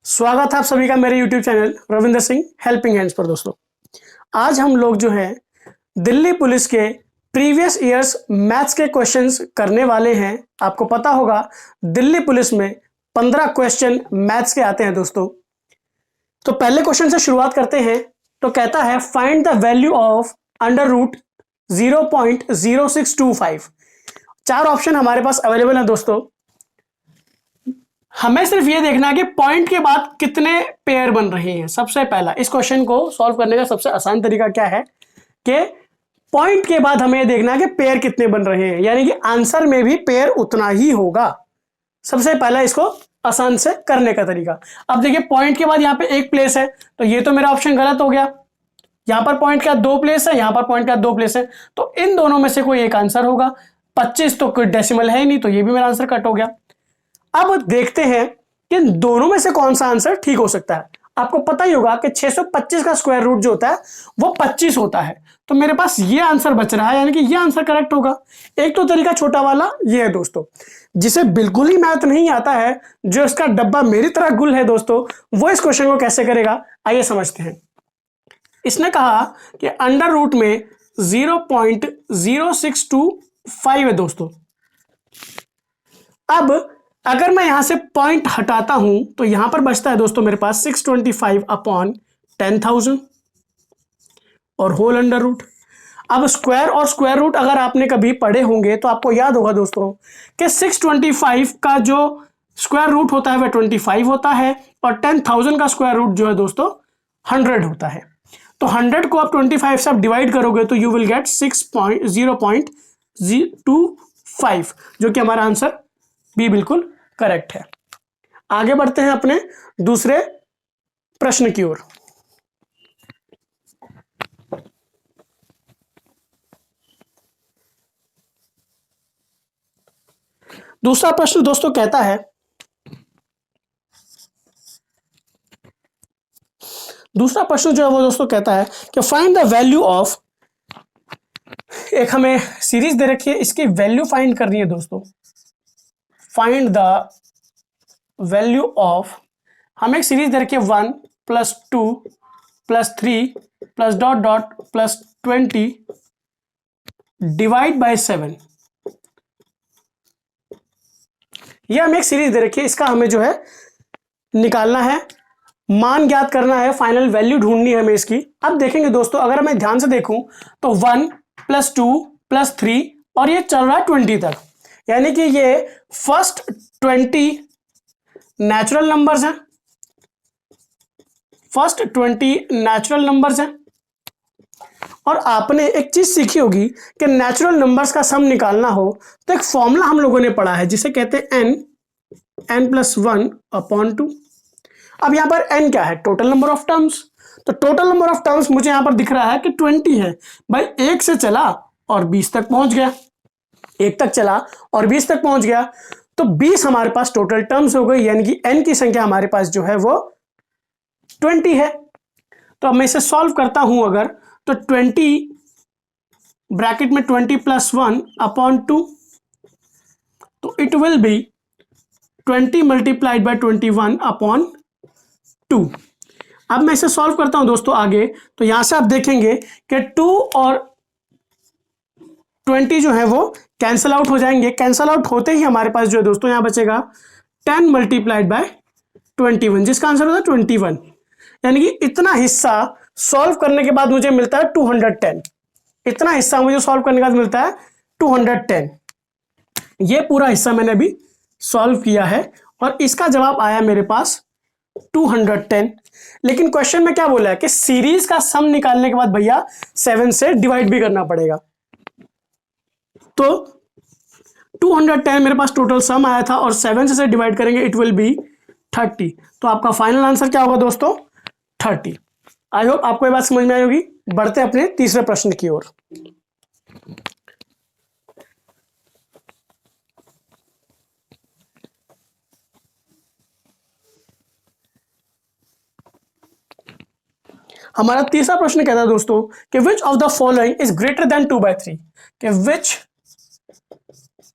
स्वागत है आप सभी का मेरे YouTube channel Ravinder Singh helping hands पर। दोस्तों, आज हम लोग जो है दिल्ली पुलिस के प्रीवियस ईयर्स मैथ्स के क्वेश्चंस करने वाले हैं। आपको पता होगा दिल्ली पुलिस में 15 क्वेश्चन मैथ्स के आते हैं दोस्तों। तो पहले क्वेश्चन से शुरुआत करते हैं। तो कहता है find the value of under root 0.0625। चार ऑप्शन हमारे पास अवेलेबल है दोस्तों। हमें सिर्फ ये देखना है कि पॉइंट के बाद कितने पेयर बन रहे हैं। सबसे पहला इस क्वेश्चन को सॉल्व करने का सबसे आसान तरीका क्या है कि पॉइंट के बाद हमें देखना है कि पेयर कितने बन रहे हैं, यानी कि आंसर में भी पेयर उतना ही होगा। सबसे पहला इसको आसान से करने का तरीका। अब देखिए पॉइंट के बाद यहां पे एक प्लेस है, तो ये तो मेरा ऑप्शन गलत हो गया। यहां पर पॉइंट का दो प्लेस है, यहां पर पॉइंट का दो प्लेस है, तो इन दोनों में से कोई एक आंसर होगा। 25 तो कोई डेसिमल है ही नहीं, तो ये भी मेरा आंसर कट हो गया। अब देखते हैं कि दोनों में से कौन सा आंसर ठीक हो सकता है। आपको पता ही होगा कि 625 का स्क्वायर रूट जो होता है वो 25 होता है, तो मेरे पास ये आंसर बच रहा है, यानी कि ये आंसर करेक्ट होगा। एक तो तरीका छोटा वाला ये है दोस्तों, जिसे बिल्कुल ही मैथ नहीं आता है, जो इसका डब्बा मेरी तरह गुल है दोस्तों, वो इस क्वेश्चन को कैसे करेगा आइए समझते हैं। इसने कहा कि अंडर रूट में 0.0625 है दोस्तों। अब अगर मैं यहां से पॉइंट हटाता हूं तो यहां पर बचता है दोस्तों मेरे पास 625 अपॉन 10,000 और होल अंडर रूट। अब स्क्वायर और स्क्वायर रूट अगर आपने कभी पढ़े होंगे तो आपको याद होगा दोस्तों कि 625 का जो स्क्वायर रूट होता है वह 25 होता है, और 10,000 का स्क्वायर रूट जो है दोस्तों 100 होता है। तो 100 को आप 25 से आप डिवाइड करोगे तो यू विल गेट 6.025, जो कि हमारा आंसर भी बिल्कुल करेक्ट है। आगे बढ़ते हैं अपने दूसरे प्रश्न की ओर। दूसरा प्रश्न दोस्तों कहता है, दूसरा प्रश्न जो है वो दोस्तों कहता है कि फाइंड द वैल्यू ऑफ, एक हमें सीरीज दे रखी है, इसकी वैल्यू फाइंड करनी है दोस्तों। फाइंड द वैल्यू ऑफ, हमें एक सीरीज दे रखी है 1 + 2 + 3 + डॉट डॉट + 20 डिवाइड बाय 7। यह हमें एक सीरीज दे रखी है, इसका हमें जो है निकालना है, मान ज्ञात करना है, फाइनल वैल्यू ढूंढनी है हमें इसकी। अब देखेंगे दोस्तों, अगर मैं ध्यान से देखूं तो 1 + 2 + 3 और ये चल रहा है 20 तक, यानी कि ये फर्स्ट 20 नेचुरल नंबर्स हैं, फर्स्ट 20 नेचुरल नंबर्स हैं। और आपने एक चीज सीखी होगी कि नेचुरल नंबर्स का सम निकालना हो तो एक फॉर्मूला हम लोगों ने पढ़ा है जिसे कहते हैं n + 1 अपॉन 2। अब यहां पर n क्या है? Total number of terms. तो टोटल नंबर ऑफ टर्म्स मुझे यहां पर दिख रहा है कि 20 है। भाई 1 से चला और 20 तक पहुंच गया, 1 तक चला और 20 तक पहुंच गया, तो 20 हमारे पास टोटल टर्म्स हो गई, यानी कि n की संख्या हमारे पास जो है वो 20 है। तो अब मैं इसे सॉल्व करता हूं अगर, तो 20 ब्रैकेट में 20 + 1 अपॉन 2, तो इट विल बी 20 × 21 अपॉन 2। अब मैं इसे सॉल्व करता हूं दोस्तों आगे, तो यहां से आप देखेंगे कि 2 और 20 जो है वो कैंसल आउट हो जाएंगे। कैंसल आउट होते ही हमारे पास जो है दोस्तों यहां बचेगा 10 × 21, जिसका आंसर होता है 21। यानी कि इतना हिस्सा सॉल्व करने के बाद मुझे मिलता है 210। इतना हिस्सा मुझे सॉल्व करने के बाद मिलता है 210। ये पूरा हिस्सा मैंने अभी सॉल्व किया है और इसका जवाब आया मेरे पास 210। लेकिन क्वेश्चन में क्या बोला है कि सीरीज का सम निकालने के बाद भैया 7 से डिवाइड भी करना पड़ेगा। तो 210 मेरे पास टोटल सम आया था और 7 से डिवाइड करेंगे इट विल बी 30। तो आपका फाइनल आंसर क्या होगा दोस्तों? 30। आई होप आपको ये बात समझ में आई होगी। बढ़ते अपने तीसरे प्रश्न की ओर। हमारा तीसरा प्रश्न कहता है दोस्तों कि which of the following is greater than 2/3, कि which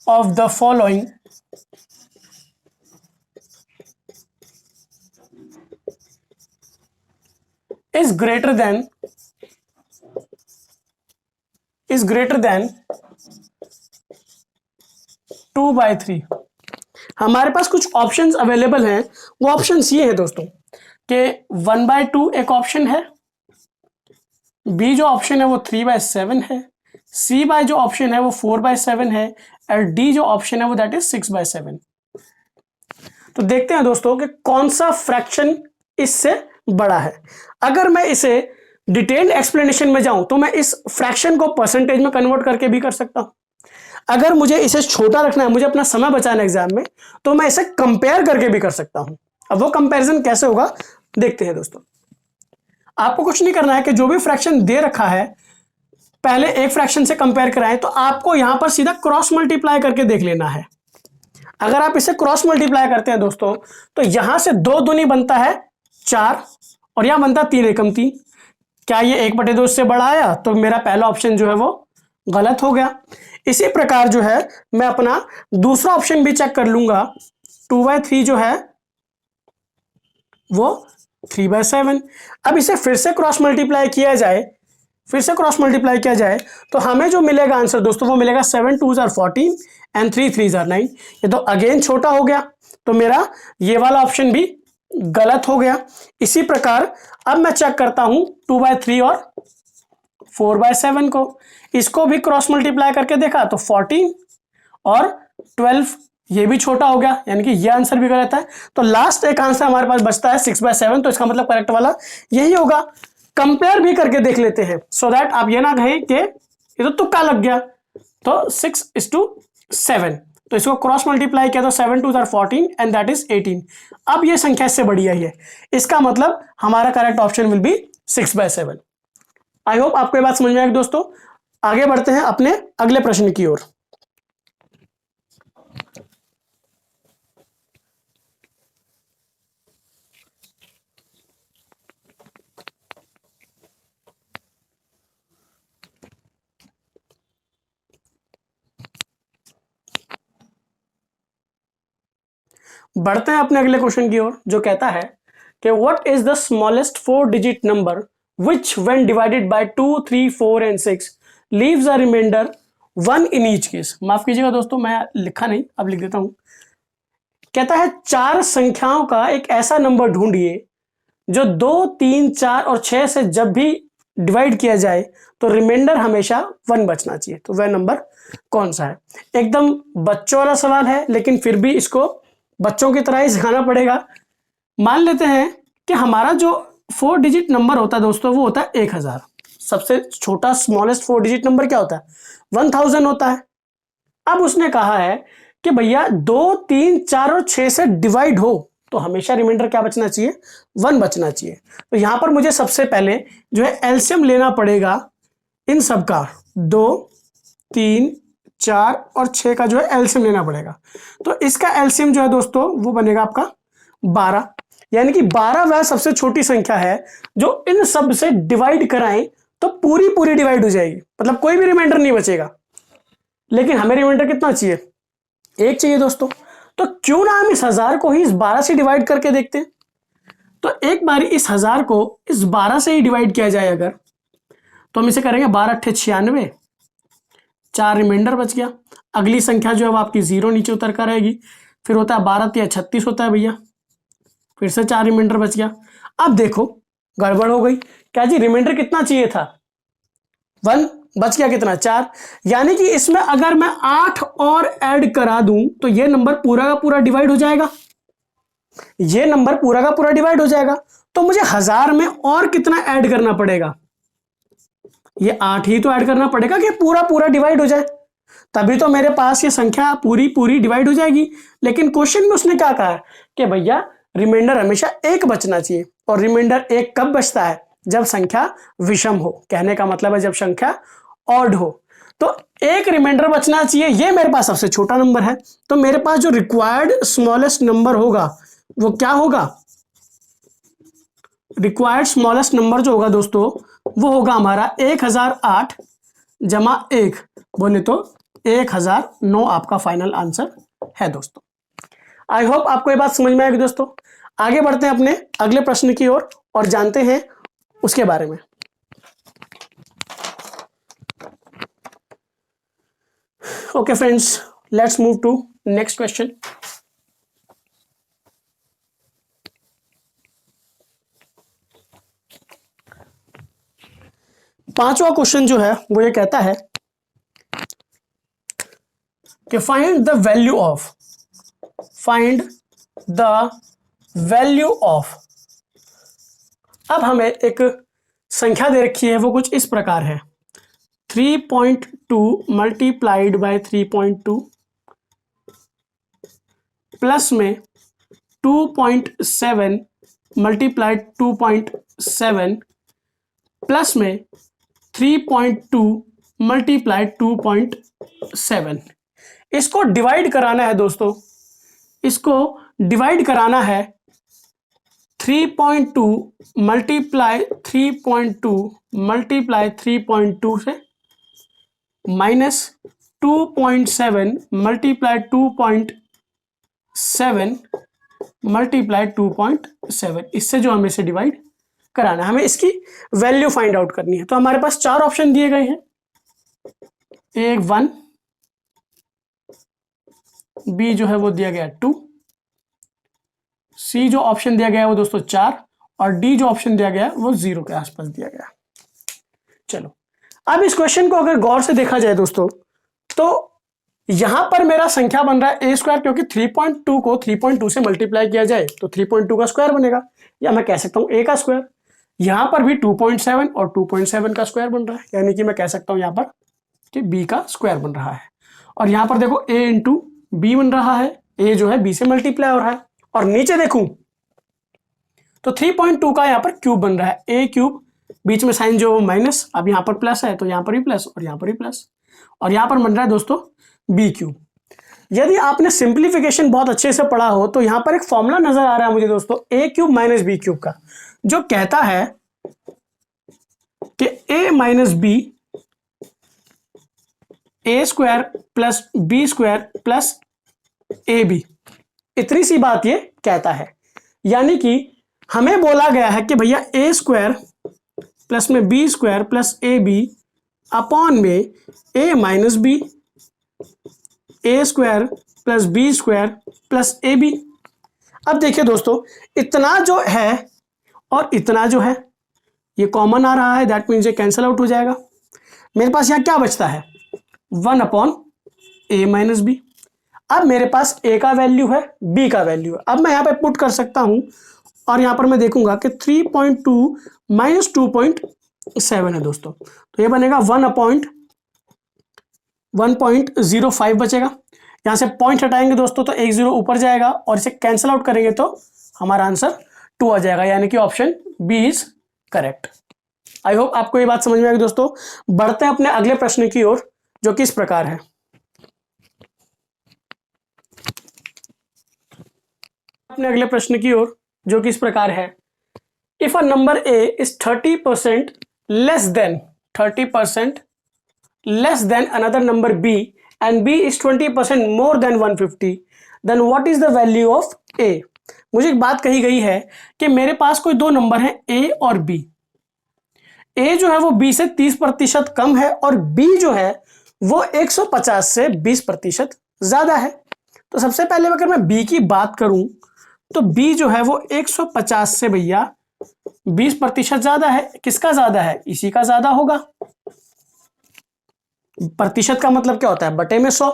of the following is greater than 2/3। हमारे पास कुछ ऑप्शंस अवेलेबल हैं, वो ऑप्शंस ये है दोस्तों कि 1/2 एक ऑप्शन है, बी जो ऑप्शन है वो 3/7 है, सी बाय जो ऑप्शन है वो 4/7 है, और डी जो ऑप्शन है वो दैट इज 6/7। तो देखते हैं दोस्तों कि कौन सा फ्रैक्शन इससे बड़ा है। अगर मैं इसे डिटेल्ड एक्सप्लेनेशन में जाऊं तो मैं इस फ्रैक्शन को परसेंटेज में कन्वर्ट करके भी कर सकता हूं। अगर मुझे इसे छोटा रखना है, मुझे अपना समय बचाना है एग्जाम में, तो मैं इसे कंपेयर करके भी कर सकता हूं। अब वो कंपैरिजन कैसे होगा देखते हैं दोस्तों। आपको कुछ नहीं करना है कि जो भी फ्रैक्शन दे रखा है पहले एक फ्रैक्शन से कंपेयर कराएं, तो आपको यहां पर सीधा क्रॉस मल्टीप्लाई करके देख लेना है। अगर आप इसे क्रॉस मल्टीप्लाई करते हैं दोस्तों, तो यहां से 2 दूनी बनता है 4 और यहां बनता है 3 एकम 3। क्या ये 1/2 से बड़ा आया? तो मेरा पहला ऑप्शन जो है वो गलत हो गया। इसी प्रकार जो है मैं अपना दूसरा ऑप्शन भी चेक कर लूंगा, 2/3 जो है वो 3/7। अब इसे फिर से क्रॉस मल्टीप्लाई किया जाए, तो हमें जो मिलेगा आंसर दोस्तों वो मिलेगा 7 2s are 14 and 3 3s are 9। ये तो अगेन छोटा हो गया, तो मेरा ये वाला ऑप्शन भी गलत हो गया। इसी प्रकार अब मैं चेक करता हूं 2/3 और 4/7 को, इसको भी क्रॉस मल्टीप्लाई करके देखा तो 14 और 12 ये भी छोटा हो गया, यानी कि ये आंसर भी गलत है। तो लास्ट एक आंसर हमारे पास बचता है 6/7, तो इसका मतलब करेक्ट वाला यही होगा। कंपेयर भी करके देख लेते हैं सो दैट आप ये ना कहें कि ये तो तुक्का लग गया। तो 6:7, तो इसको क्रॉस मल्टीप्लाई किया तो 7 2s are 14 and that is 18। अब ये संख्या इससे बड़ी आई है, इसका मतलब हमारा correct option will be 6/7। I hope आपको ये बात समझ में आएगी दोस्तों। आगे बढ़ते हैं अपने अगले प्रश्न की ओर। बढ़ते हैं अपने अगले क्वेश्चन की ओर, जो कहता है कि what is the smallest 4 digit number which when divided by 2 3 4 and 6 leaves a remainder 1 in each case. माफ कीजिएगा दोस्तों, मैं लिखा नहीं, अब लिख देता हूं। कहता है 4 संख्याओं का एक ऐसा नंबर ढूंढिए जो 2 3 4 और 6 से जब भी डिवाइड किया जाए तो रिमाइंडर हमेशा 1 बचना चाहिए। तो वह नंबर कौन सा है? एकदम बच्चों वाला सवाल है, लेकिन फिर भी इसको बच्चों की तरह ही सिखाना पड़ेगा। मान लेते हैं कि हमारा जो 4 डिजिट नंबर होता है दोस्तों वो होता है 1000। सबसे छोटा स्मॉलेस्ट 4 डिजिट नंबर क्या होता है? 1000 होता है। अब उसने कहा है कि भैया 2 3 4 और 6 से डिवाइड हो तो हमेशा रिमाइंडर क्या बचना चाहिए? 1 बचना चाहिए। तो यहां पर मुझे सबसे पहले जो है एलसीएम लेना पड़ेगा इन सब का। 2 3 4 और 6 का जो है एलसीएम लेना पड़ेगा। तो इसका एलसीएम जो है दोस्तों वो बनेगा आपका 12, यानी कि 12 वह सबसे छोटी संख्या है जो इन सब से डिवाइड कराएं तो पूरी पूरी डिवाइड हो जाएगी, मतलब कोई भी रिमाइंडर नहीं बचेगा। लेकिन हमें रिमाइंडर कितना चाहिए? 1 चाहिए दोस्तों। तो क्यों ना हम इस 1000 को ही इस 12 से डिवाइड करके देखते हैं। तो एक बार इस 1000 को इस 12 से ही डिवाइड किया जाए अगर, तो हम इसे करेंगे 12 8 96, 4 रिमाइंडर बच गया। अगली संख्या जो है वो आपकी 0 नीचे उतर कर रहेगी। फिर होता है 12 3 36 होता है भैया, फिर से 4 रिमाइंडर बच गया। अब देखो गड़बड़ हो गई। क्या जी रिमाइंडर कितना चाहिए था? 1, बच गया कितना? 4। यानी कि इसमें अगर मैं 8 और ऐड करा दूं तो ये नंबर पूरा का पूरा डिवाइड हो जाएगा। ये नंबर पूरा का पूरा डिवाइड हो जाएगा। तो मुझे 1000 में और कितना ऐड करना पड़ेगा? ये 8 ही तो ऐड करना पड़ेगा कि पूरा पूरा डिवाइड हो जाए, तभी तो मेरे पास ये संख्या पूरी पूरी डिवाइड हो जाएगी। लेकिन क्वेश्चन में उसने क्या कहा कि भैया रिमाइंडर हमेशा 1 बचना चाहिए। और रिमाइंडर 1 कब बचता है? जब संख्या विषम हो। कहने का मतलब है जब संख्या ऑड हो। तो 1 रिमाइंडर बचना चाहिए। ये मेरे पास सबसे छोटा नंबर है, तो मेरे पास जो रिक्वायर्ड स्मॉलेस्ट नंबर होगा वो क्या होगा? रिक्वायर्ड स्मॉलेस्ट नंबर जो होगा दोस्तों वो होगा हमारा 1008 जमा 1, बोले तो 1009 आपका फाइनल आंसर है दोस्तों। आई होप आपको ये बात समझ में आएगी दोस्तों। आगे बढ़ते हैं अपने अगले प्रश्न की ओर और जानते हैं उसके बारे में। Okay friends, let's move to next question. पांचवा क्वेश्चन जो है वो ये कहता है कि फाइंड द वैल्यू ऑफ। अब हमें एक संख्या दे रखी है, वो कुछ इस प्रकार है 3.2 मल्टीप्लाइड बाय 3.2 प्लस में 2.7 मल्टीप्लाइड 2.7 प्लस में 3.2 मल्टीप्लाइड 2.7। इसको डिवाइड कराना है दोस्तों, इसको डिवाइड कराना है 3.2 मल्टीप्लाई 3.2 से माइनस 2.7 मल्टीप्लाई 2.7 मल्टीप्लाई 2.7। इससे जो हमें इसे डिवाइड कराना है, हमें इसकी वैल्यू फाइंड आउट करनी है। तो हमारे पास चार ऑप्शन दिए गए हैं, एक 1, बी जो है वो दिया गया 2, सी जो ऑप्शन दिया गया है वो दोस्तों 4, और डी जो ऑप्शन दिया गया है वो 0 के आसपास दिया गया। चलो अब इस क्वेश्चन को अगर गौर से देखा जाए दोस्तों, तो यहां पर मेरा संख्या बन रहा है ए स्क्वायर, क्योंकि 3.2 को 3.2 से मल्टीप्लाई किया जाए तो 3.2 का स्क्वायर बनेगा, या मैं कह सकता हूं ए का स्क्वायर। यहां पर भी 2.7 और 2.7 का स्क्वायर बन रहा है, यानी कि मैं कह सकता हूं यहां पर कि बी का स्क्वायर बन रहा है। और यहां पर देखो ए इंटू बी बन रहा है, ए जो है बी से मल्टीप्लाई हो रहा है। और नीचे देखूं तो 3.2 का यहां पर क्यूब बन रहा है, ए क्यूब, बीच में साइन जो माइनस, अब यहां पर प्लस है तो यहां पर भी प्लस और यहां पर भी प्लस, और यहां पर बन रहा है दोस्तों बी क्यूब। यदि आपने सिंप्लीफिकेशन बहुत अच्छे से पढ़ा हो तो यहां पर एक फॉर्मूला नजर आ रहा है मुझे दोस्तों, A cube minus B cube का, जो कहता है कि A minus B A square plus B square plus A B. इतनी सी बात ये कहता है, यानी कि हमें बोला गया है कि भैया ए स्क्वायर प्लस में B square plus A B upon में A minus B A square plus B square plus A B. अब देखिए दोस्तों, इतना जो है और इतना जो है ये कॉमन आ रहा है, दैट मीन्स ये कैंसिल आउट हो जाएगा। मेरे पास यहाँ क्या बचता है 1 अपॉन ए माइनस बी। अब मेरे पास ए का वैल्यू है, बी का वैल्यू है, अब मैं यहाँ पे पुट कर सकता हूँ और यहाँ पर मैं देखूंगा कि 3.2 माइनस 2.7 है दोस्तों, तो ये बनेगा 1.05 बचेगा। यहाँ से पॉइंट हटाएंगे दोस्तों तो एक 0 ऊपर जाएगा, और इसे कैंसिल आउट करेंगे तो हमारा आंसर 2 आ जाएगा, यानी कि option B is correct. I hope आपको ये बात समझ में आएगी दोस्तों। बढ़ते हैं अपने अगले प्रश्न की ओर, जो कि इस प्रकार है। अपने अगले प्रश्न की ओर, जो कि इस प्रकार है, if a number A is 30% less than another number B and B is 20% more than 150, then what is the value of A. मुझे एक बात कही गई है कि मेरे पास कोई दो नंबर हैं ए और बी। ए जो है वो बी से 30% कम है और बी जो है वो 150 से 20% ज्यादा है। तो सबसे पहले अगर मैं बी की बात करूं तो बी जो है वो 150 से भैया 20% ज्यादा है। किसका ज्यादा है? इसी का ज्यादा होगा। प्रतिशत का मतलब क्या होता है? बटे में 100।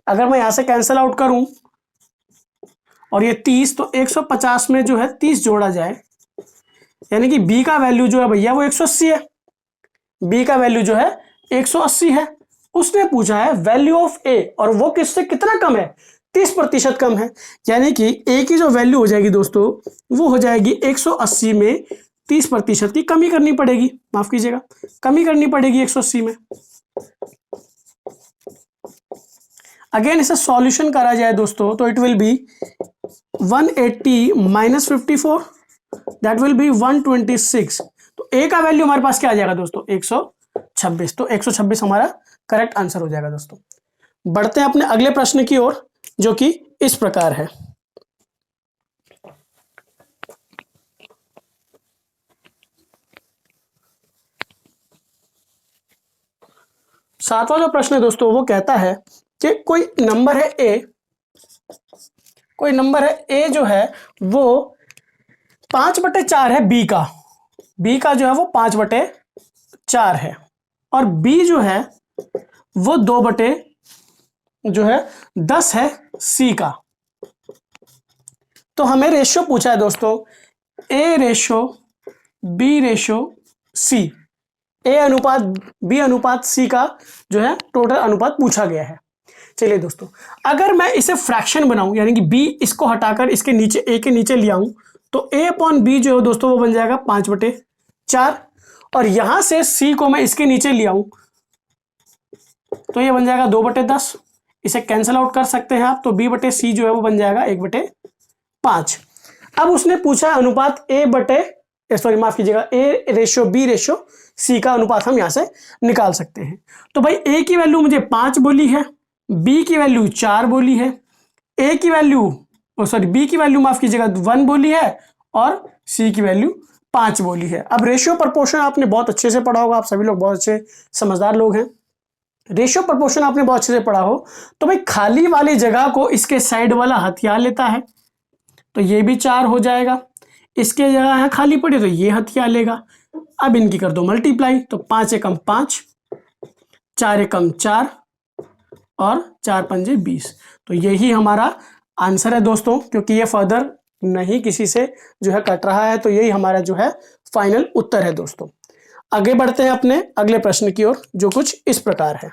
अगर मैं यहां से कैंसिल आउट करूं और ये 30, तो 150 में जो है 30 जोड़ा जाए, यानी कि बी का वैल्यू जो है भैया वो 180 है। बी का वैल्यू जो है 180 है। उसने पूछा है वैल्यू ऑफ ए, और वो किससे कितना कम है? 30% कम है। यानी कि ए की जो वैल्यू हो जाएगी दोस्तों वो हो जाएगी 180 में 30% की कमी करनी पड़ेगी, माफ कीजिएगा, कमी करनी पड़ेगी 180 में। अगेन इसे सॉल्यूशन करा जाए दोस्तों तो it will be 180 minus 54, that will be 126। तो ए का वैल्यू हमारे पास क्या आ जाएगा दोस्तों? 126। तो 126 हमारा करेक्ट आंसर हो जाएगा दोस्तों। बढ़ते हैं अपने अगले प्रश्न की ओर, जो कि इस प्रकार है। सातवां जो प्रश्न है दोस्तों वो कहता है कि कोई नंबर है ए जो है वो 5/4 है बी का जो है वो 5/4 है, और बी जो है वो 2/10 है सी का। तो हमें रेशियो पूछा है दोस्तों, ए रेशो बी रेशो सी, ए अनुपात बी अनुपात सी का जो है टोटल अनुपात पूछा गया है। चलिए दोस्तों, अगर मैं इसे फ्रैक्शन बनाऊं यानी कि बी इसको हटाकर इसके नीचे ए के नीचे ले आऊं तो ए अपॉन बी जो है दोस्तों वो बन जाएगा 5/4, और यहां से सी को मैं इसके नीचे ले आऊं तो ये बन जाएगा 2/10। इसे कैंसिल आउट कर सकते हैं आप, तो b/c जो है वो बन जाएगा 1/5। अब उसने पूछा अनुपात माफ कीजिएगा ए रेशो बी रेशो सी का अनुपात हम यहां से निकाल सकते हैं। तो भाई ए की वैल्यू मुझे 5 बोली है, बी की वैल्यू 4 बोली है, बी की वैल्यू माफ कीजिएगा 1 बोली है, और सी की वैल्यू 5 बोली है। अब रेशियो प्रपोर्शन आपने बहुत अच्छे से पढ़ा होगा, आप सभी लोग बहुत अच्छे समझदार लोग हैं। रेशियो प्रपोर्शन आपने बहुत अच्छे से पढ़ा हो तो भाई खाली वाली जगह को इसके साइड वाला हथियार लेता है, तो ये भी 4 हो जाएगा। इसके जगह है खाली पड़ी तो ये हथियार लेगा। अब इनकी कर दो मल्टीप्लाई, तो 5 एकम 5, 4 एकम 4 और 4 पंजे 20। तो यही हमारा आंसर है दोस्तों, क्योंकि ये फर्दर नहीं किसी से जो है कट रहा है, तो यही हमारा जो है फाइनल उत्तर है दोस्तों। आगे बढ़ते हैं अपने अगले प्रश्न की ओर, जो कुछ इस प्रकार है।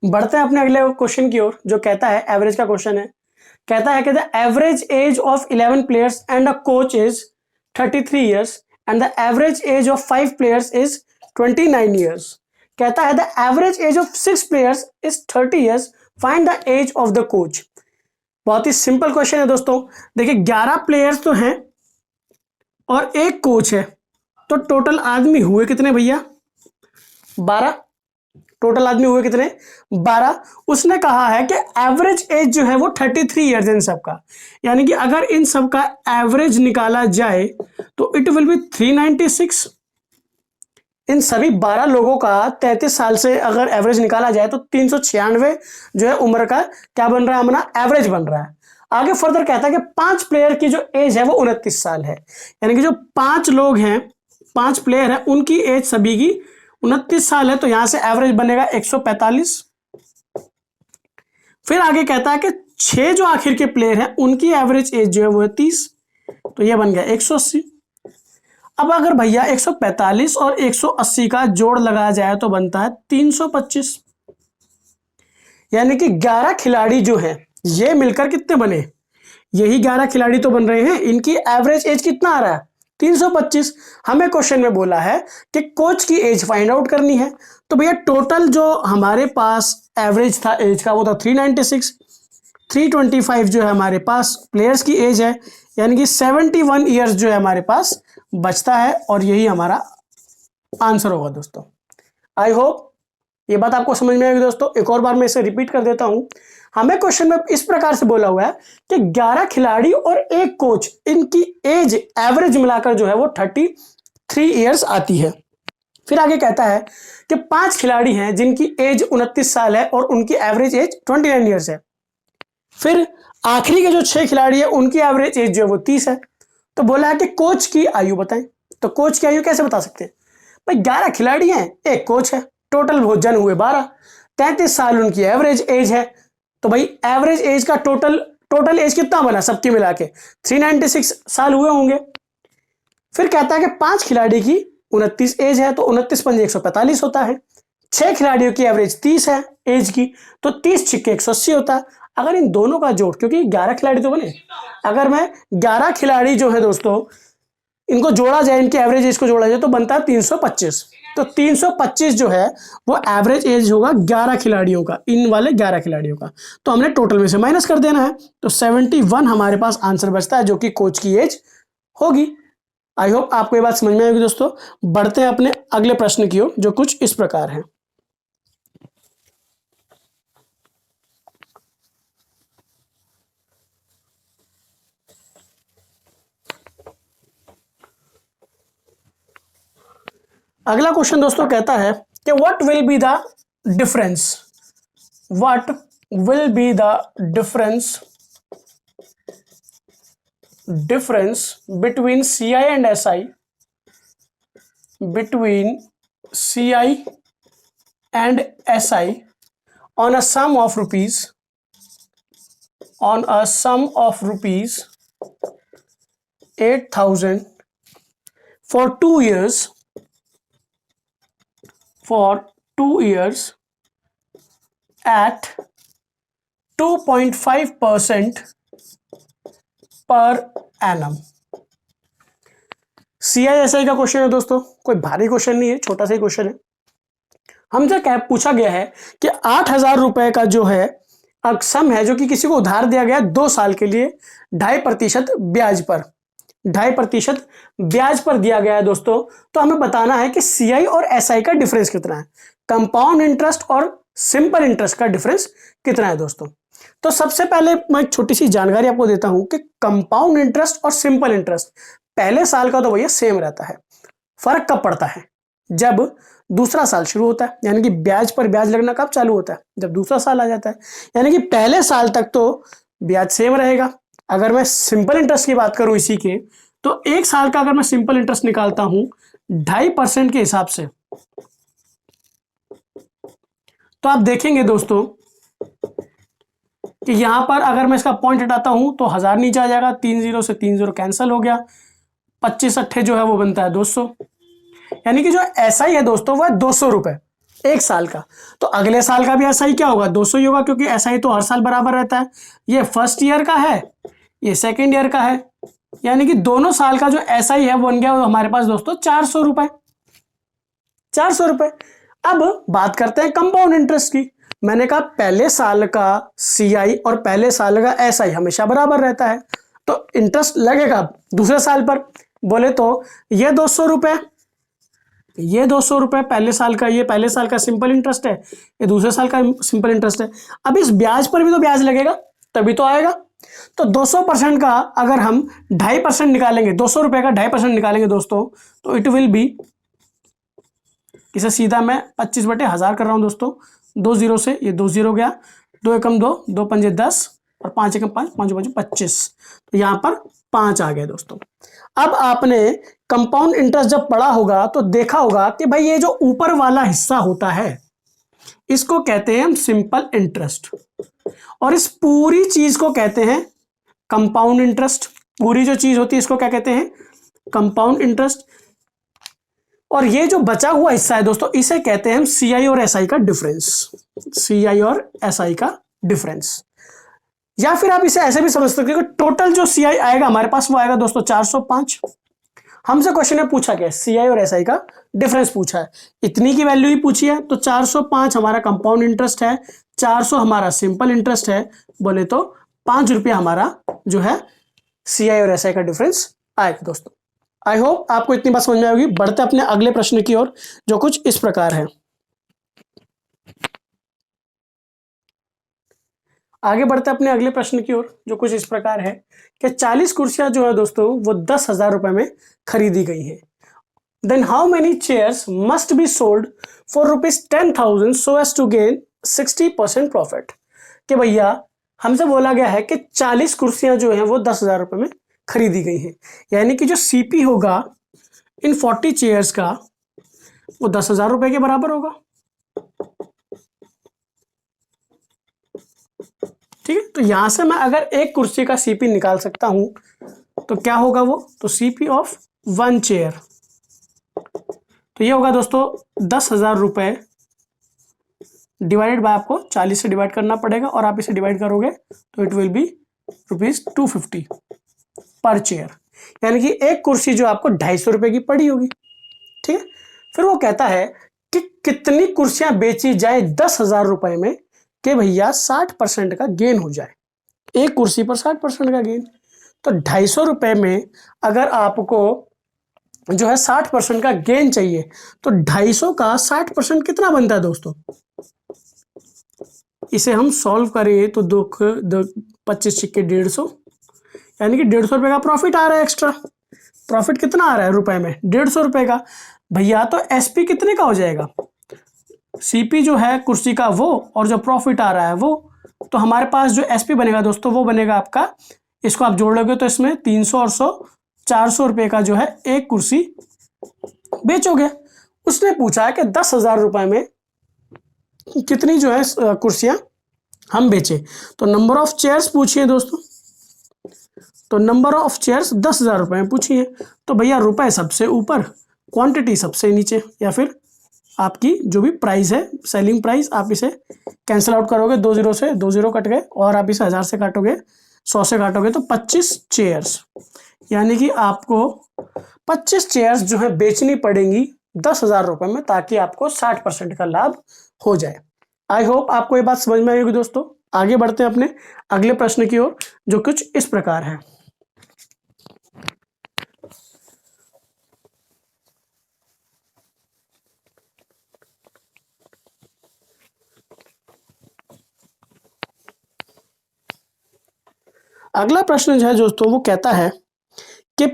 बढ़ते हैं अपने अगले क्वेश्चन की ओर, जो कहता है एवरेज का क्वेश्चन है। कहता है कि the average age of 11 players and a coach is 33 years and the average age of 5 players is 29 years. कहता है the average age of 6 players is 30 years, find the age of the coach. बहुत ही simple question है दोस्तों। देखिए 11 players तो हैं और एक कोच है, तो टोटल आदमी हुए कितने भैया? 12। टोटल आदमी हुए कितने? 12। उसने कहा है कि एवरेज एज जो है वो 33 ईयर्स इन सबका, यानी कि अगर इन सबका एवरेज निकाला जाए तो इट विल बी 396। इन सभी 12 लोगों का 33 साल से अगर एवरेज निकाला जाए तो 396 जो है उम्र का क्या बन रहा है, हमारा एवरेज बन रहा है। आगे फर्दर कहता है कि 5 प्लेयर की जो एज है वो 29 साल है, यानी कि जो 5 लोग हैं, 5 प्लेयर हैं, उनकी एज सभी की 29 साल है, तो यहां से एवरेज बनेगा 145। फिर आगे कहता है कि 6 जो आखिर के प्लेयर हैं उनकी एवरेज एज जो है वो है 30, तो ये बन गया 180। अब अगर भैया 145 और 180 का जोड़ लगाया जाए तो बनता है 325, यानी कि 11 खिलाड़ी जो हैं ये मिलकर कितने बने? यही 11 खिलाड़ी तो बन रहे हैं, इनकी एवरेज एज कितना आ रहा है? 325। हमें क्वेश्चन में बोला है कि कोच की एज फाइंड आउट करनी है, तो भैया टोटल जो हमारे पास एवरेज था एज का वो था 396, 325 जो है हमारे पास प्लेयर्स की एज है, यानी कि 71 ईयर्स जो है हमारे पास बचता है, और यही हमारा आंसर होगा दोस्तों। आई होप ये बात आपको समझ में आएगी दोस्तों। एक और बार मैं इसे रिपीट कर देता हूं। हमें क्वेश्चन में इस प्रकार से बोला हुआ है कि 11 खिलाड़ी और एक कोच, इनकी एज एवरेज मिलाकर जो है वो 33 ईयर्स आती है। फिर आगे कहता है कि 5 खिलाड़ी हैं जिनकी एज 29 साल है और उनकी एवरेज एज 29 ईयर्स है। फिर आखिरी के जो 6 खिलाड़ी है उनकी एवरेज एज जो है वो 30 है। तो बोला है कि कोच की आयु बताएं। तो कोच की आयु कैसे बता सकते हैं भाई? 11 खिलाड़ी हैं, एक कोच है, टोटल जन हुए 12, 33 साल उनकी एवरेज एज है। तो भाई एवरेज एज का टोटल एज कितना बना सबकी मिला के? 396 साल हुए होंगे। फिर कहता है कि 5 खिलाड़ी की 29 एज है, तो 29 पंजे 145 होता है। 6 खिलाड़ियों की एवरेज 30 है एज की, तो 30 छिक्के 180 होता है। अगर इन दोनों का जोड़, क्योंकि 11 खिलाड़ी तो बने, अगर मैं 11 खिलाड़ी जो है दोस्तों इनको जोड़ा जाए, इनकी एवरेज एज को जोड़ा जाए तो बनता है 325। तो 325 जो है वो एवरेज एज होगा 11 खिलाड़ियों का, इन वाले 11 खिलाड़ियों का। तो हमने टोटल में से माइनस कर देना है, तो 71 हमारे पास आंसर बचता है, जो कि कोच की एज होगी। आई होप आपको ये बात समझ में आएगी दोस्तों। बढ़ते हैं अपने अगले प्रश्न की ओर, जो कुछ इस प्रकार है। अगला क्वेश्चन दोस्तों कहता है कि what will be the difference, what will be the difference between CI and SI, between CI and SI on a sum of rupees 8,000 for 2 years at 2.5% per annum। CI/SI का क्वेश्चन है दोस्तों, कोई भारी question नहीं है, छोटा सा ही question है। हमसे क्या पूछा गया है कि 8,000 रुपए का जो है सम है, जो कि किसी को उधार दिया गया 2 साल के लिए 2.5% ब्याज पर, 2.5% ब्याज पर दिया गया है दोस्तों। तो हमें बताना है कि CI और SI का डिफरेंस कितना है, कंपाउंड इंटरेस्ट और सिंपल इंटरेस्ट का डिफरेंस कितना है दोस्तों। तो सबसे पहले मैं एक छोटी सी जानकारी आपको देता हूं कि कंपाउंड इंटरेस्ट और सिंपल इंटरेस्ट पहले साल का तो भैया सेम रहता है, फर्क कब पड़ता है, जब दूसरा साल शुरू होता है, यानी कि ब्याज पर ब्याज लगना कब चालू होता है, जब दूसरा साल आ जाता है। यानी कि पहले साल तक तो ब्याज सेम रहेगा। अगर मैं सिंपल इंटरेस्ट की बात करूं इसी के, तो 1 साल का अगर मैं सिंपल इंटरेस्ट निकालता हूं 2.5% के हिसाब से, तो आप देखेंगे दोस्तों कि यहां पर अगर मैं इसका पॉइंट हटाता हूं तो 1000 नीचे आ जाएगा, 3 0 से 3 0 कैंसिल हो गया, 25 अट्ठे जो है वो बनता है 200। यानी कि जो SI है दोस्तों वह 200 रुपए 1 साल का। तो अगले साल का भी SI क्या होगा, 200 ही होगा, क्योंकि SI तो हर साल बराबर रहता है। ये फर्स्ट ईयर का है, ये सेकेंड ईयर का है, यानी कि दोनों साल का जो SI है वो बन गया हमारे पास दोस्तों 400 रुपए, 400 रुपए। अब बात करते हैं कंपाउंड इंटरेस्ट की। मैंने कहा पहले साल का CI और पहले साल का SI हमेशा बराबर रहता है, तो इंटरेस्ट लगेगा दूसरे साल पर। बोले तो ये 200 रुपए, ये 200 रुपए पहले साल का, ये पहले साल का सिंपल इंटरेस्ट है, ये दूसरे साल का सिंपल इंटरेस्ट है। अब इस ब्याज पर भी तो ब्याज लगेगा, तभी तो आएगा। तो 200% का अगर हम 2.5% निकालेंगे, 200 रुपए का 2.5% निकालेंगे दोस्तों, तो इट विल बी, इसे सीधा मैं 25/1000 कर रहा हूं दोस्तों, 2 0 से ये 2 0 गया, 2 एकम 2, 2 पंजे 10 और 5 एकम 5, 5 5 25, तो यहां पर 5 आ गए दोस्तों। अब आपने कंपाउंड इंटरेस्ट जब पढ़ा होगा तो देखा होगा कि भाई ये जो ऊपर वाला हिस्सा होता है इसको कहते हैं हम सिंपल इंटरेस्ट, और इस पूरी चीज को कहते हैं कंपाउंड इंटरेस्ट। पूरी जो चीज होती है इसको क्या कहते हैं, कंपाउंड इंटरेस्ट। और ये जो बचा हुआ हिस्सा है दोस्तों इसे कहते हैं हम CI और SI का डिफरेंस, CI और SI का डिफरेंस। या फिर आप इसे ऐसे भी समझ सकते हो कि टोटल जो CI आएगा हमारे पास वो आएगा दोस्तों 405। हमसे क्वेश्चन में पूछा गया CI और SI का डिफरेंस पूछा है, इतनी की वैल्यू ही पूछी है, तो 405 हमारा कंपाउंड इंटरेस्ट है, 400 हमारा सिंपल इंटरेस्ट है, बोले तो 5 रुपया हमारा जो है CI और SI का डिफरेंस आएगा दोस्तों। आई होप आपको इतनी बात समझ में आएगी। बढ़ते अपने अगले प्रश्न की ओर, जो कुछ इस प्रकार है। आगे बढ़ते अपने अगले प्रश्न की ओर, जो कुछ इस प्रकार है कि 40 कुर्सियां जो है दोस्तों वो 10,000 रुपए में खरीदी गई हैं। Then how many chairs must be sold for ₹10,000 so as to gain 60% profit. कि भैया हमसे बोला गया है कि 40 कुर्सियां जो हैं वो 10,000 रुपए में खरीदी गई हैं, यानी कि जो CP होगा इन 40 चेयर्स का वो 10,000 रुपए के बराबर होगा। ठीक है, तो यहां से मैं अगर एक कुर्सी का CP निकाल सकता हूं तो क्या होगा वो, तो CP ऑफ 1 चेयर, तो ये होगा दोस्तों 10,000 रुपए डिवाइडेड बाय, आपको 40 से डिवाइड करना पड़ेगा और आप इसे डिवाइड करोगे तो इट विल बी ₹250 पर चेयर, यानी कि एक कुर्सी जो आपको 250 रुपए की पड़ी होगी। ठीक है, फिर वो कहता है कि कितनी कुर्सियां बेची जाए 10,000 रुपए में कि भैया 60% का गेन हो जाए, एक कुर्सी पर 60% का गेन। तो 250 रुपए में अगर आपको जो है 60% का गेन चाहिए तो 250 का 60% कितना बनता है दोस्तों, इसे हम सॉल्व करें तो 25 सिक्के 150, यानी कि 150 रुपए का प्रॉफिट आ रहा है एक्स्ट्रा। प्रॉफिट कितना आ रहा है रुपए में, 150 रुपए का। भैया तो एसपी कितने का हो जाएगा, सीपी जो है कुर्सी का वो, और जो प्रॉफिट आ रहा है वो। तो हमारे पास जो एसपी बनेगा दोस्तों वो बनेगा आपका, इसको आप जोड़ लोगे तो इसमें 300 और 100 400 रुपए का जो है एक कुर्सी बेचोगे। उसने पूछा है कि 10,000 रुपए में कितनी जो है कुर्सियां हम बेचें। तो नंबर ऑफ चेयर्स पूछिए दोस्तों, तो नंबर ऑफ चेयर्स 10,000 रुपए में पूछिए। तो भैया रुपए सबसे ऊपर, क्वांटिटी सबसे नीचे, या फिर आपकी जो भी प्राइस है सेलिंग प्राइस, आप इसे कैंसिल आउट करोगे, 2 जीरो से 2 जीरो कट गए, और आप इसे 1000 से काटोगे, 100 से काटोगे तो 25 चेयर्स, यानी कि आपको 25 चेयर्स जो है बेचनी पड़ेंगी 10,000 रुपए में, ताकि आपको 60% का लाभ हो जाए। आई होप आपको ये बात समझ में आई होगी दोस्तों। आगे बढ़ते हैं अपने अगले प्रश्न की ओर, जो कुछ इस प्रकार है। अगला प्रश्न जो है दोस्तों वो कहता है कि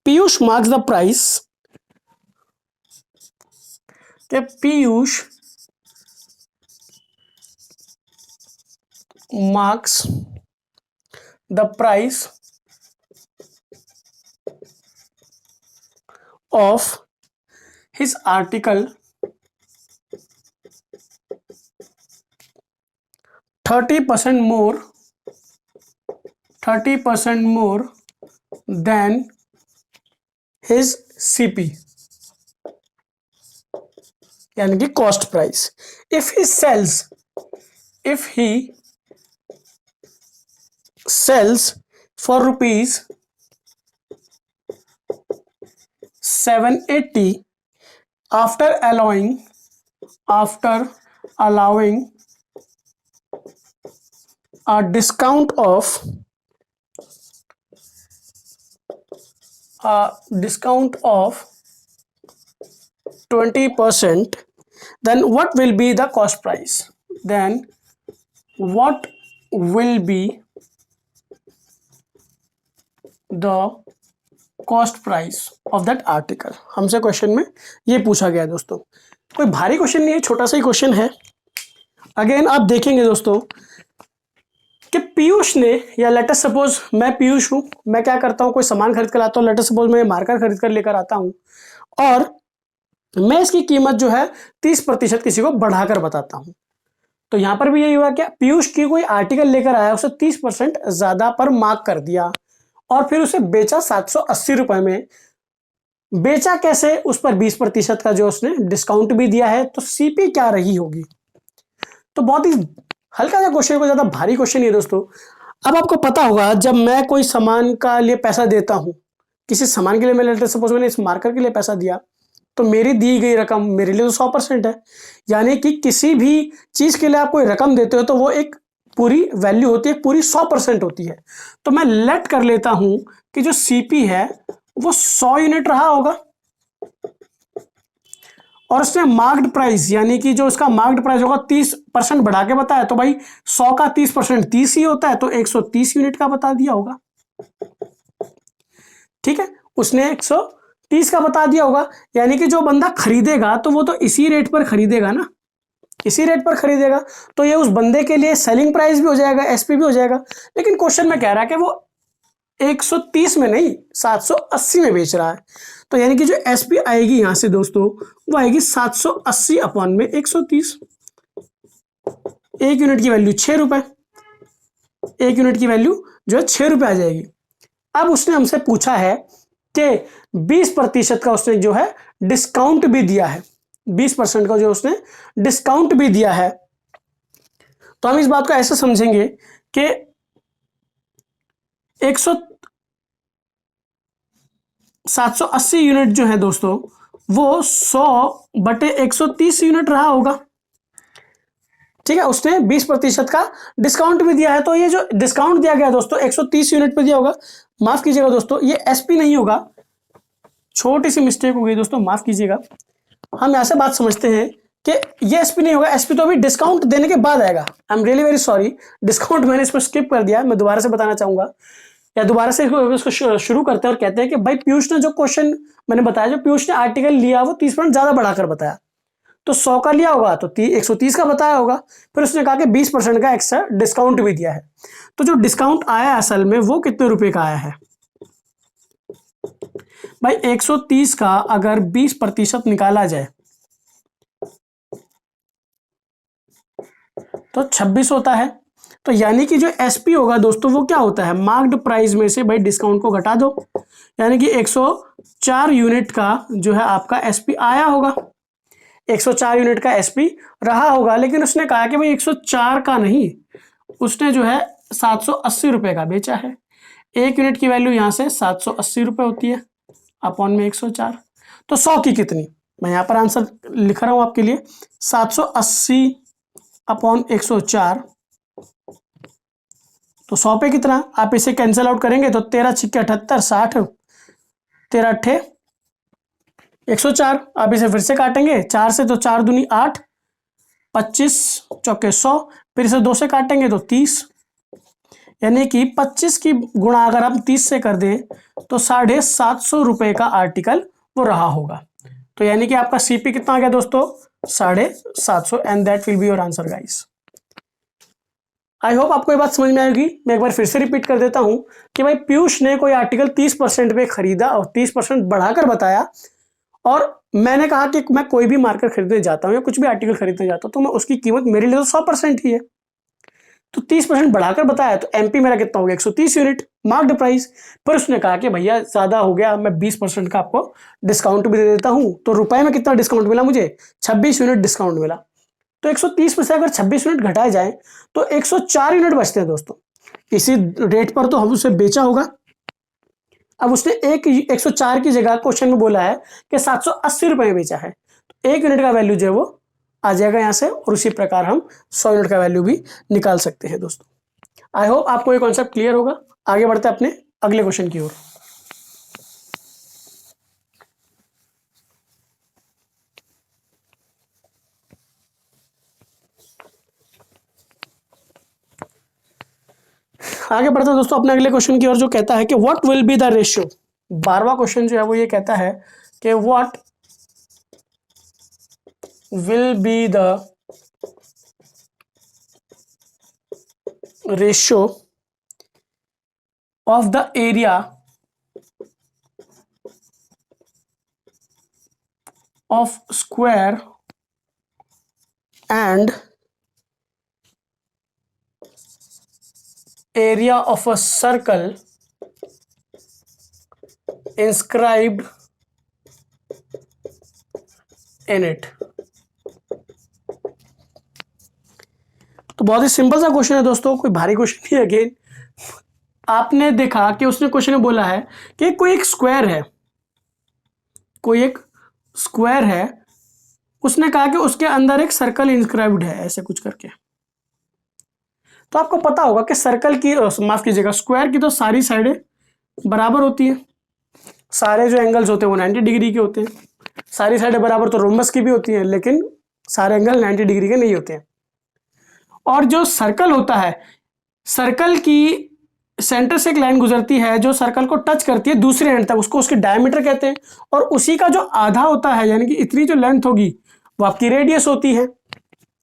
पीयूष मार्क्स द प्राइस, कि Piyush marks the price of his article 30% more than his CP, यानी कि cost price. if he sells for rupees 780 after allowing a discount of 20%, then what will be the cost price? Then what will be the cost price of that article? हमसे question में ये पूछा गया है दोस्तों। कोई भारी क्वेश्चन नहीं है, छोटा सा ही क्वेश्चन है। अगेन आप देखेंगे दोस्तों कि पीयूष ने, या लेटर सपोज मैं पीयूष हूं, मैं क्या करता हूं, कोई सामान खरीद कर आता हूं, लेटर सपोज मैं मार्कर खरीद कर लेकर आता हूं, और मैं इसकी कीमत जो है 30% किसी को बढ़ाकर बताता हूं। तो यहां पर भी यही हुआ, क्या पीयूष की कोई आर्टिकल लेकर आया, उसे 30% ज्यादा पर मार्क कर दिया, और फिर उसे बेचा 780 रुपए में। बेचा कैसे, उस पर 20% का जो उसने डिस्काउंट भी दिया है। तो सीपी क्या रही होगी? तो बहुत ही हल्का सा क्वेश्चन, को ज्यादा भारी क्वेश्चन नहीं है दोस्तों। अब आपको पता होगा, जब मैं कोई सामान का लिए पैसा देता हूं, किसी सामान के लिए मैं लेटर सपोज मैंने इस मार्कर के लिए पैसा दिया, तो मेरी दी गई रकम मेरे लिए तो 100% है। यानी कि किसी भी चीज के लिए आप कोई रकम देते हो तो वो एक पूरी वैल्यू होती है, पूरी 100% होती है। तो मैं लेट कर लेता हूं कि जो सीपी है वो 100 यूनिट रहा होगा, और उसने मार्क्ड प्राइस, यानी कि जो उसका मार्क्ड प्राइस होगा 30% बढ़ा के बताया, तो भाई 100 का 30% 30 ही होता है, तो 130 यूनिट का बता दिया होगा। ठीक है, उसने 130 का बता दिया होगा, यानी कि जो बंदा खरीदेगा तो वो तो इसी रेट पर खरीदेगा ना, इसी रेट पर खरीदेगा। तो ये उस बंदे के लिए सेलिंग प्राइस भी हो जाएगा, एसपी भी हो जाएगा। लेकिन क्वेश्चन में कह रहा है कि वो 130 में नहीं 780 में बेच रहा है। तो यानी कि जो एसपी आएगी यहां से दोस्तों, वो आएगी 780 अपॉन में 130। एक यूनिट की वैल्यू 6 रुपए, एक यूनिट की वैल्यू जो है 6 रुपए आ जाएगी। अब उसने हमसे पूछा है कि 20% का उसने जो है डिस्काउंट भी दिया है, 20% का जो उसने डिस्काउंट भी दिया है। तो हम इस बात को ऐसे समझेंगे कि 780 यूनिट जो है दोस्तों, वो 100/130 यूनिट रहा होगा। ठीक है, उसने 20% का डिस्काउंट भी दिया है। तो ये जो डिस्काउंट दिया गया दोस्तों 130 यूनिट पे दिया होगा। माफ कीजिएगा दोस्तों, ये एसपी नहीं होगा, छोटी सी मिस्टेक हो गई दोस्तों, माफ कीजिएगा। हम ऐसे बात समझते हैं कि ये एसपी नहीं होगा, एसपी तो अभी डिस्काउंट देने के बाद आएगा। I am really very sorry, discount मैंने इसमें स्किप कर दिया, मैं दोबारा से बताना चाहूंगा। या दोबारा से इसको शुरू करते हैं और कहते हैं कि भाई पीयूष ने जो क्वेश्चन मैंने बताया, जो पीयूष ने आर्टिकल लिया वो 30% ज्यादा बढ़ाकर बताया, तो 100 का लिया होगा तो 130 का बताया होगा, फिर उसने कहा कि 20% का एक्स्ट्रा डिस्काउंट भी दिया है। तो जो डिस्काउंट आया असल में वो कितने रुपए का आया है भाई? 130 का अगर 20% निकाला जाए तो 26 होता है। तो यानी कि जो एसपी होगा दोस्तों वो क्या होता है, मार्क्ड प्राइस में से भाई डिस्काउंट को घटा दो, यानी कि 104 यूनिट का जो है आपका एसपी आया होगा, 104 यूनिट का एसपी रहा होगा। लेकिन उसने कहा कि भाई 104 का नहीं, उसने जो है 780 रुपए का बेचा है। एक यूनिट की वैल्यू यहां से 780 रुपए होती है अपॉन में 104, तो 100 की कितनी, मैं यहां पर आंसर लिख रहा हूं आपके लिए, 780 अपॉन 104, तो 100 पे कितना, आप इसे कैंसिल आउट करेंगे तो 13 छिक्के 78, 60, 13 अट्ठे 104। आप इसे फिर से काटेंगे 4 से तो 4 दूनी 8, 25 चौके 100, फिर इसे 2 से काटेंगे तो 30, यानी कि 25 की गुणा अगर हम 30 से कर दें तो 750 रुपए का आर्टिकल वो रहा होगा। तो यानी कि आपका सीपी कितना आ गया दोस्तों, 750, and that will be your answer guys. I hope आपको ये बात समझ में आएगी। मैं एक बार फिर से रिपीट कर देता हूं कि भाई पीयूष ने कोई आर्टिकल 30% पे खरीदा और 30% बढ़ाकर बताया, और मैंने कहा कि मैं कोई भी मार्कर खरीदने जाता हूं या कुछ भी आर्टिकल खरीदने जाता हूं तो मैं उसकी कीमत मेरे लिए तो 100% ही है, तो 30% बढ़ाकर बताया तो एमपी मेरा कितना हो गया, 130 यूनिट मार्क्ड प्राइस। पर उसने कहा कि भैया ज्यादा हो गया, मैं 20% का आपको डिस्काउंट भी दे देता हूं। तो रुपए में कितना डिस्काउंट मिला मुझे, 26 यूनिट डिस्काउंट मिला। तो 130 में से अगर 26 यूनिट घटाए जाए तो 104 यूनिट बचते हैं दोस्तों। इसी रेट पर तो हम उसे बेचा होगा। अब उसने 104 की जगह क्वेश्चन में बोला है कि 780 रुपए में बेचा है, तो 1 यूनिट का वैल्यू जो है वो आ जाएगा यहां से, और उसी प्रकार हम 100 यूनिट का वैल्यू भी निकाल सकते हैं दोस्तों। आई होप आपको ये कॉन्सेप्ट क्लियर होगा। आगे बढ़ते हैं अपने अगले क्वेश्चन की ओर। आगे बढ़ते हैं दोस्तों अपने अगले क्वेश्चन की ओर, जो कहता है कि what will be the ratio. 12वां क्वेश्चन जो है वो ये कहता है कि what will be the ratio of the area of square and area of a circle inscribed in it। तो बहुत ही सिंपल सा क्वेश्चन है दोस्तों, कोई भारी क्वेश्चन नहीं है। अगेन आपने देखा कि उसने क्वेश्चन में बोला है कि कोई एक स्क्वायर है, कोई एक स्क्वायर है, उसने कहा कि उसके अंदर एक सर्कल इंस्क्राइब्ड है, ऐसे कुछ करके। तो आपको पता होगा कि सर्कल की, माफ कीजिएगा, स्क्वायर की तो सारी साइडें बराबर होती है, सारे जो एंगल्स होते हैं वो 90 डिग्री के होते हैं। सारी साइडें बराबर तो रोम्बस की भी होती हैं, लेकिन सारे एंगल 90 डिग्री के नहीं होते हैं। और जो सर्कल होता है, सर्कल की सेंटर से एक लाइन गुजरती है जो सर्कल को टच करती है दूसरे एंड तक, उसको उसके डायमीटर कहते हैं। और उसी का जो आधा होता है, यानी कि इतनी जो लेंथ होगी वो आपकी रेडियस होती है,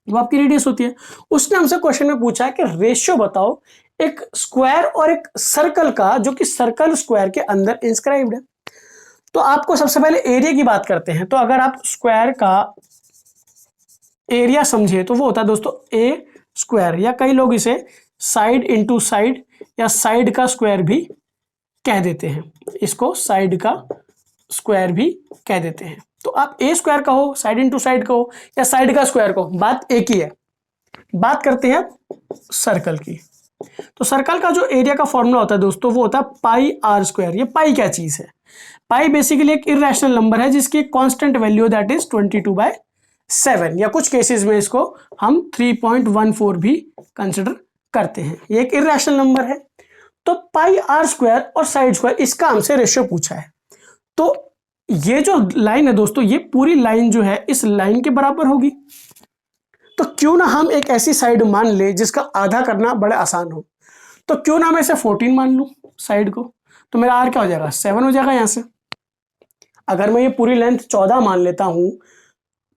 वो आपकी रेडियस होती है। उसने हमसे क्वेश्चन में पूछा है कि रेशियो बताओ एक स्क्वायर और एक सर्कल का, जो कि सर्कल स्क्वायर के अंदर इंस्क्राइब्ड है। तो आपको सबसे पहले एरिया की बात करते हैं। तो अगर आप स्क्वायर का एरिया समझे तो वो होता है दोस्तों ए स्क्वायर, या कई लोग इसे साइड इंटू साइड या साइड का स्क्वायर भी कह देते हैं, इसको साइड का स्क्वायर भी कह देते हैं। तो आप ए स्क्वायर कहो, साइड इंटू साइड कहो, या साइड का स्क्वायर कहो, बात एक ही है। बात करते हैं सर्कल की। तो सर्कल का जो एरिया का फॉर्मूला होता है दोस्तों वो होता है पाई आर स्क्वायर। ये पाई क्या चीज है, पाई बेसिकली एक इरेशनल नंबर है जिसकी कांस्टेंट वैल्यू दैट इज 22/7, या कुछ केसेस में इसको हम 3.14 भी कंसिडर करते हैं। ये एक इरेशनल नंबर है। तो पाई आर स्क्वायर और साइड स्क्वायर, इसका हमसे रेशियो पूछा है। तो ये जो लाइन है दोस्तों, ये पूरी लाइन जो है इस लाइन के बराबर होगी। तो क्यों ना हम एक ऐसी साइड मान ले जिसका आधा करना बड़ा आसान हो। तो क्यों ना मैं इसे 14 मान लूं, साइड को, तो मेरा आर क्या हो जाएगा 7 हो जाएगा यहाँ से। अगर मैं ये पूरी लेंथ 14 मान लेता हूँ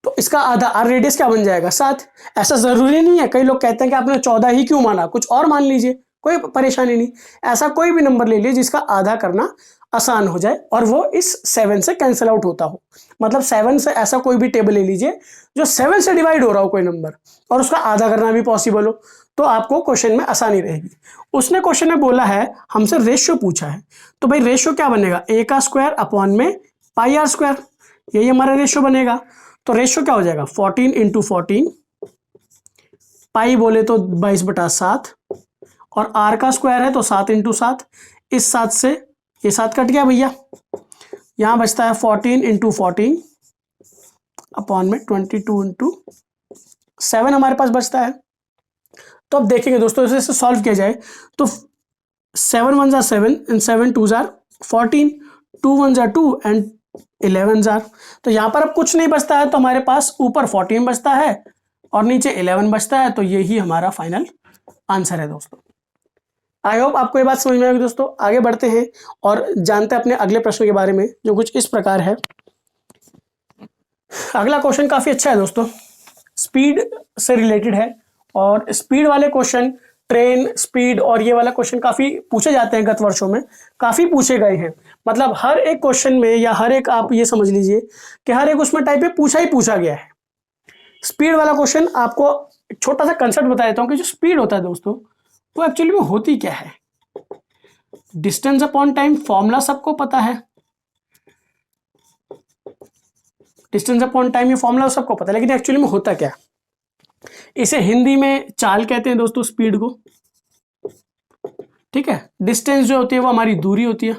तो इसका आधा आर रेडियस क्या बन जाएगा 7। ऐसा जरूरी नहीं है, कई लोग कहते हैं कि आपने 14 ही क्यों माना, कुछ और मान लीजिए, कोई परेशानी नहीं। ऐसा कोई भी नंबर ले लीजिए जिसका आधा करना आसान हो जाए और वो इस 7 से कैंसिल आउट होता हो। मतलब 7 से ऐसा कोई भी टेबल ले लीजिए जो 7 से डिवाइड हो रहा हो कोई नंबर और उसका आधा करना भी पॉसिबल हो, तो आपको क्वेश्चन में आसानी रहेगी। उसने क्वेश्चन में बोला है, हमसे रेशियो पूछा है, तो भाई रेशियो क्या बनेगा a का स्क्वायर अपॉन में पाई आर स्क्वायर, यही हमारा रेशियो बनेगा। तो रेशियो क्या हो जाएगा 14 इंटू 14, पाई बोले तो 22/7 और आर का स्क्वायर है तो 7 इंटू 7, इस 7 से ये 7 कट गया भैया, यहां बचता है 14 इंटू 14 अपॉन में 22 इंटू 7 हमारे पास बचता है। तो अब देखेंगे दोस्तों, इसे सॉल्व किया जाए तो 7 1 7 एंड 7 2 14, 2 1 2 एंड 11 तो यहां पर अब कुछ नहीं बचता है, तो हमारे पास ऊपर 14 बचता है और नीचे 11 बचता है, तो यही हमारा फाइनल आंसर है दोस्तों। आई होप आपको ये बात समझ में आएगी दोस्तों। आगे बढ़ते हैं और जानते हैं अपने अगले प्रश्न के बारे में, जो कुछ इस प्रकार है। अगला क्वेश्चन काफी अच्छा है दोस्तों, स्पीड से रिलेटेड है और स्पीड वाले क्वेश्चन, ट्रेन स्पीड और ये वाला क्वेश्चन काफी पूछे जाते हैं, गत वर्षों में काफी पूछे गए हैं। मतलब हर एक क्वेश्चन में या हर एक, आप ये समझ लीजिए कि हर एक उसमें टाइप पे पूछा गया है। स्पीड वाला क्वेश्चन आपको एक छोटा सा कंसेप्ट बता देता हूं कि जो स्पीड होता है दोस्तों वो एक्चुअली में होती क्या है। डिस्टेंस अपॉन टाइम फॉर्मूला सबको पता है, डिस्टेंस अपॉन टाइम ये फॉर्मूला सबको पता है, लेकिन एक्चुअली में होता क्या है। इसे हिंदी में चाल कहते हैं दोस्तों स्पीड को, ठीक है। डिस्टेंस जो होती है वो हमारी दूरी होती है,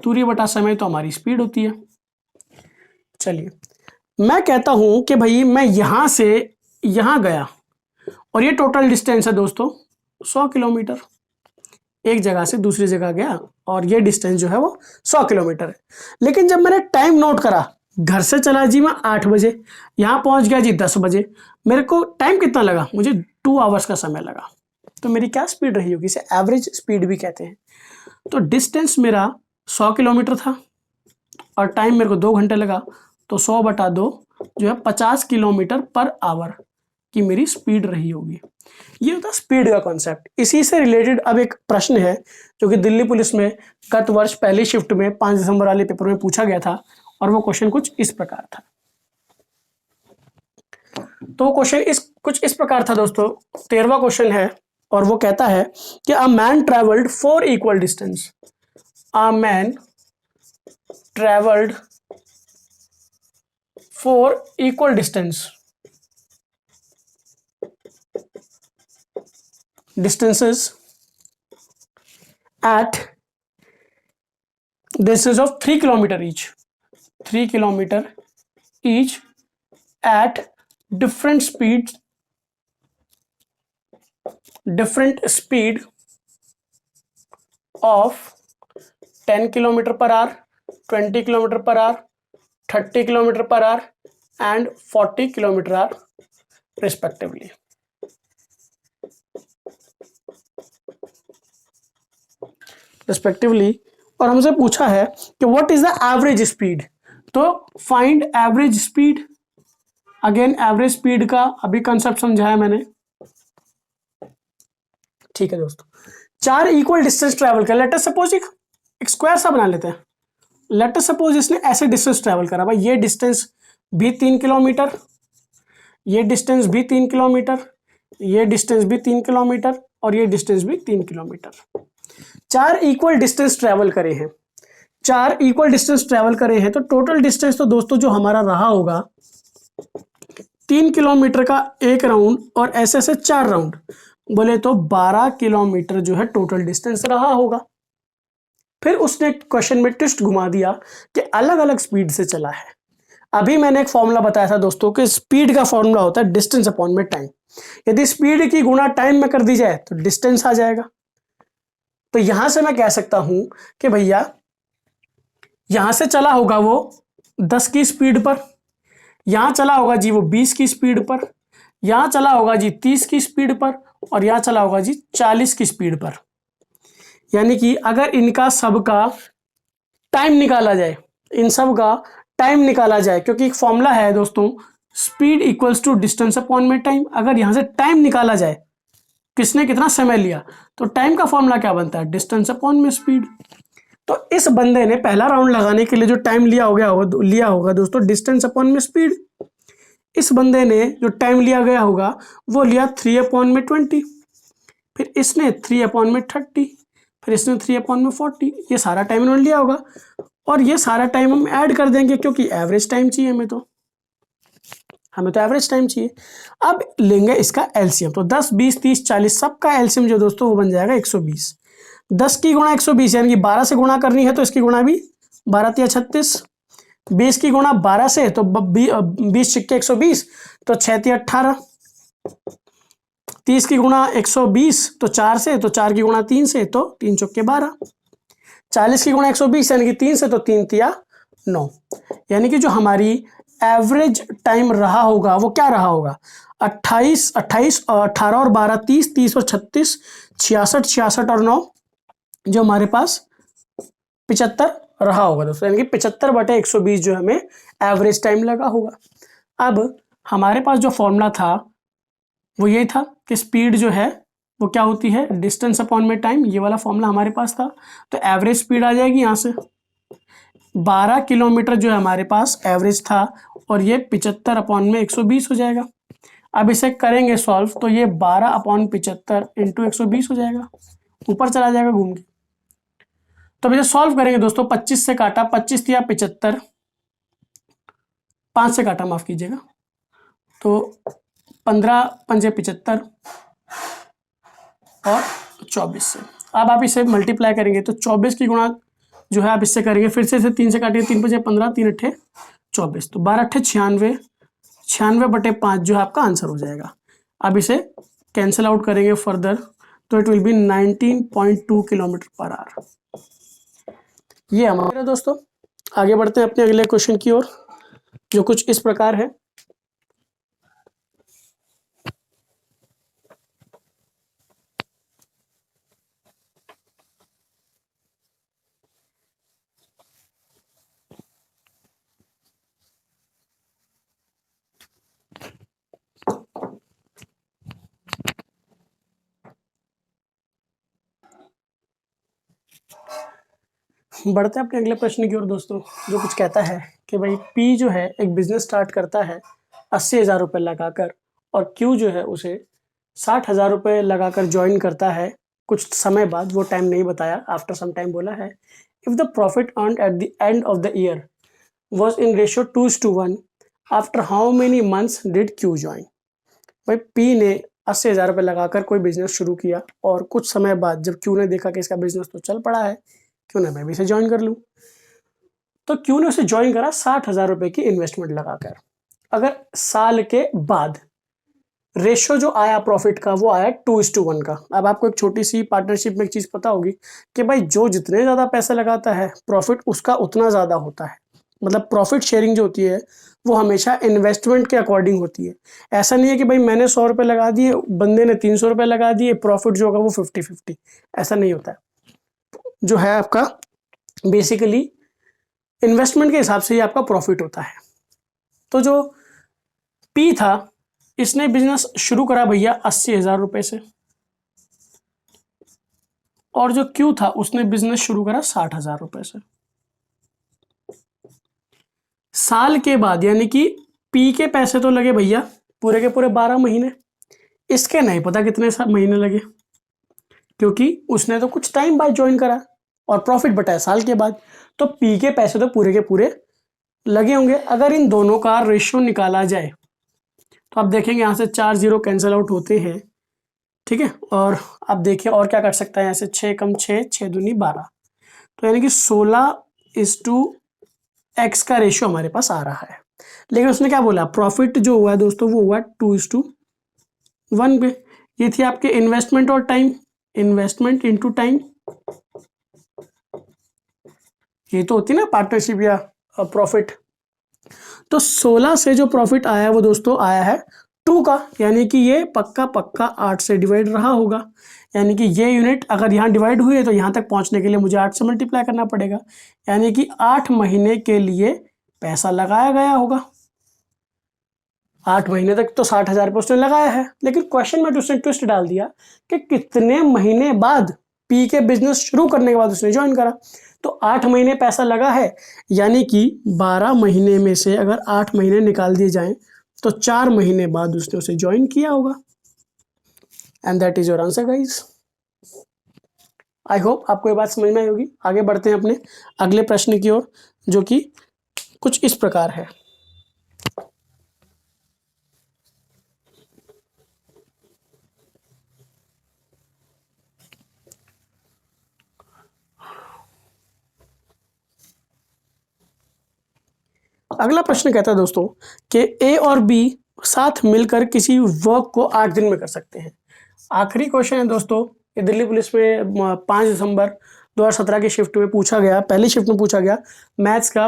दूरी बटा समय तो हमारी स्पीड होती है। चलिए मैं कहता हूं कि भाई मैं यहां से यहां गया और ये टोटल डिस्टेंस है दोस्तों 100 किलोमीटर, एक जगह से दूसरी जगह गया और ये डिस्टेंस जो है वो 100 किलोमीटर है। लेकिन जब मैंने टाइम नोट करा, घर से चला जी मैं 8 बजे, यहां पहुंच गया जी 10 बजे, मेरे को टाइम कितना लगा, मुझे 2 आवर्स का समय लगा। तो मेरी क्या स्पीड रही होगी, इसे एवरेज स्पीड भी कहते हैं। तो डिस्टेंस मेरा 100 किलोमीटर था और टाइम मेरे को 2 घंटे लगा, तो 100/2 जो है 50 किलोमीटर पर आवर की मेरी स्पीड रही होगी। ये होता है स्पीड का कॉन्सेप्ट। इसी से रिलेटेड अब एक प्रश्न है जो कि दिल्ली पुलिस में गत वर्ष पहली शिफ्ट में 5 दिसंबर वाले पेपर में पूछा गया था और वो क्वेश्चन कुछ इस प्रकार था। तो क्वेश्चन कुछ इस प्रकार था दोस्तों, 13वां क्वेश्चन है और वो कहता है कि a man travelled 4 equal distance, a man travelled 4 equal distances at distance of 3 kilometer each, 3 kilometer each at different speed of 10 kilometer per hour, 20 kilometer per hour, 30 kilometer per hour and 40 kilometer hour respectively. और हमसे पूछा है कि what is the average speed. तो find average speed, again average speed का अभी concept समझाया मैंने, ठीक है दोस्तों। 4 इक्वल डिस्टेंस ट्रेवल कर, लेट अस सपोज एक स्क्वायर सा बना लेते हैं। लेट अस सपोज इसने ऐसे डिस्टेंस ट्रेवल करा, भाई ये डिस्टेंस भी 3 किलोमीटर, ये डिस्टेंस भी 3 किलोमीटर, ये डिस्टेंस भी 3 किलोमीटर और ये डिस्टेंस भी 3 किलोमीटर। 4 इक्वल डिस्टेंस ट्रेवल करे हैं, 4 इक्वल डिस्टेंस ट्रेवल करे हैं, तो टोटल डिस्टेंस तो दोस्तों जो हमारा रहा होगा 3 किलोमीटर का एक राउंड और ऐसे ऐसे 4 राउंड, बोले तो 12 किलोमीटर जो है टोटल डिस्टेंस रहा होगा। फिर उसने क्वेश्चन में ट्विस्ट घुमा दिया कि अलग अलग स्पीड से चला है। अभी मैंने एक फॉर्मूला बताया था दोस्तों कि स्पीड का फॉर्मूला होता है डिस्टेंस अपॉन में टाइम। यदि स्पीड की गुणा टाइम में कर दी जाए तो डिस्टेंस आ जाएगा। तो यहां से मैं कह सकता हूं कि भैया यहां से चला होगा वो 10 की स्पीड पर, यहां चला होगा जी वो 20 की स्पीड पर, यहां चला होगा जी 30 की स्पीड पर और यहां चला होगा जी 40 की स्पीड पर। यानी कि अगर इनका सबका टाइम निकाला जाए, इन सब का टाइम निकाला जाए, क्योंकि एक फॉर्मूला है दोस्तों, speed equals to distance upon में टाइम। अगर यहां से टाइम निकाला जाए, किसने कितना समय लिया, तो टाइम का फॉर्मूला क्या बनता है, डिस्टेंस अपॉन में स्पीड। तो इस बंदे ने पहला राउंड लगाने के लिए जो टाइम लिया होगा दोस्तों, डिस्टेंस अपॉन में स्पीड। इस बंदे ने जो टाइम लिया गया होगा वो लिया 3/20, फिर इसने 3/30, फिर इसने 3/40। ये सारा टाइम इन्होंने लिया होगा, और ये सारा टाइम हम ऐड कर देंगे, क्योंकि एवरेज टाइम चाहिए हमें तो एवरेज टाइम चाहिए। अब लेंगे इसका एलसीएम, तो 10, 20, 30, 40 सबका एलसीएम जो दोस्तों वो बन जाएगा 120। 10 की गुणा 120 यानी कि 12 से गुणा करनी है, तो इसकी गुणा भी 12 या 36। 20 की गुणा 12 से, तो 20 छिक्के 120, तो 6 18। 30 की गुणा 120, तो 4 से, तो 4 की गुणा 3 से, तो 3 चौके 12। 40 की गुणा 120 यानी कि 3 से, तो 3 तिया 9। यानी कि जो हमारी एवरेज टाइम रहा होगा वो क्या रहा होगा, 28, 18 और 12 30, 30 और 36, 66, 66 और 9, जो हमारे पास 75 रहा होगा दोस्तों। यानी कि 75/120 जो हमें एवरेज टाइम लगा होगा। अब हमारे पास जो फॉर्मूला था वो ये था कि स्पीड जो है वो क्या होती है, डिस्टेंस अपॉन में टाइम। ये वाला फॉर्मूला हमारे पास था। तो एवरेज स्पीड आ जाएगी यहाँ से, 12 किलोमीटर जो है हमारे पास एवरेज था, और ये 75/120 हो जाएगा। अब इसे करेंगे सॉल्व, तो ये 12/75 इंटू 120 हो जाएगा, ऊपर चला जाएगा घूम के। तो अब इसे सॉल्व करेंगे दोस्तों, 25 से काटा, 25 या 75, 5 से काटा माफ कीजिएगा, तो 15 पंजे 75 और 24 से। अब आप इसे मल्टीप्लाई करेंगे, तो 24 की गुणा जो है आप इससे करेंगे, फिर से इसे 3 से काटिए, 3 पंजे 15, 3 अट्ठे 24, तो 12 अट्ठे 96, 96/5 जो है आपका आंसर हो जाएगा। अब इसे कैंसिल आउट करेंगे फर्दर, तो it will be 19.2 kilometre per hour. ये हमारा दोस्तों, आगे बढ़ते हैं अपने अगले क्वेश्चन की ओर, जो कुछ इस प्रकार है। बढ़ते हैं अपने अगले प्रश्न की ओर दोस्तों, जो कुछ कहता है कि भाई पी जो है एक बिजनेस स्टार्ट करता है 80,000 रुपये लगाकर, और क्यू जो है उसे 60,000 रुपये लगाकर ज्वाइन करता है कुछ समय बाद, वो टाइम नहीं बताया, आफ्टर सम टाइम बोला है। If the profit earn at the end of the year was in ratio 2:1, after how many months did Q join. भाई पी ने 80,000 रुपये लगाकर कोई बिजनेस शुरू किया, और कुछ समय बाद जब क्यू ने देखा कि इसका बिजनेस तो चल पड़ा है, क्यों ना मैं भी इसे ज्वाइन कर लूं, तो क्यू ने उसे ज्वाइन करा 60,000 रुपए की इन्वेस्टमेंट लगाकर। अगर साल के बाद रेशियो जो आया प्रॉफिट का वो आया 2:1 का। अब आपको एक छोटी सी पार्टनरशिप में एक चीज पता होगी कि भाई जो जितने ज्यादा पैसे लगाता है प्रॉफिट उसका उतना ज्यादा होता है। मतलब प्रॉफिट शेयरिंग जो होती है वो हमेशा इन्वेस्टमेंट के अकॉर्डिंग होती है। ऐसा नहीं है कि भाई मैंने 100 रुपये लगा दिए, बंदे ने 300 रुपये लगा दिए, प्रॉफिट जो होगा वो 50-50, ऐसा नहीं होता है। जो है आपका बेसिकली इन्वेस्टमेंट के हिसाब से ही आपका प्रॉफिट होता है। तो जो पी था इसने बिजनेस शुरू करा भैया 80,000 रुपए से, और जो क्यू था उसने बिजनेस शुरू करा 60,000 रुपए से। साल के बाद यानी कि पी के पैसे तो लगे भैया पूरे के पूरे 12 महीने, इसके नहीं पता कितने महीने लगे, क्योंकि उसने तो कुछ टाइम बाद ज्वाइन करा और प्रॉफिट बटाया साल के बाद, तो पी के पैसे तो पूरे के पूरे लगे होंगे। अगर इन दोनों का रेशियो निकाला जाए तो आप देखेंगे यहाँ से 4 0 कैंसिल आउट होते हैं, ठीक है। और आप देखिए और क्या कर सकता है, यहाँ से 6 कम 6, 6 दूनी 12, तो यानी कि 16:x का रेशियो हमारे पास आ रहा है। लेकिन उसने क्या बोला, प्रॉफिट जो हुआ है दोस्तों वो हुआ 2:1 पे। ये थी आपके इन्वेस्टमेंट और टाइम, इन्वेस्टमेंट इंटू टाइम, ये तो होती है ना पार्टनरशिप या प्रॉफिट। तो 16 से जो प्रॉफिट आया है वो दोस्तों आया है 2 का, यानी कि ये पक्का पक्का 8 से डिवाइड रहा होगा, यानी कि ये यूनिट अगर यहाँ डिवाइड हुई है तो यहाँ तक पहुँचने के लिए मुझे 8 से मल्टीप्लाई करना पड़ेगा, यानी कि 8 महीने के लिए पैसा लगाया गया होगा। 8 महीने तक तो 60,000 रुपये उसने लगाया है, लेकिन क्वेश्चन में उसने ट्विस्ट डाल दिया कि कितने महीने बाद पी के बिजनेस शुरू करने के बाद उसने ज्वाइन करा। तो 8 महीने पैसा लगा है, यानी कि 12 महीने में से अगर 8 महीने निकाल दिए जाएं तो 4 महीने बाद उसने उसे ज्वाइन किया होगा। And that is your answer guys. I hope आपको ये बात समझ में आई होगी। आगे बढ़ते हैं अपने अगले प्रश्न की ओर, जो कि कुछ इस प्रकार है। अगला प्रश्न कहता है दोस्तों कि ए और बी साथ मिलकर किसी वर्क को 8 दिन में कर सकते हैं। आखिरी क्वेश्चन है दोस्तों, ये दिल्ली पुलिस में 5 दिसंबर 2017 की शिफ्ट में पूछा गया, पहली शिफ्ट में पूछा गया, मैथ्स का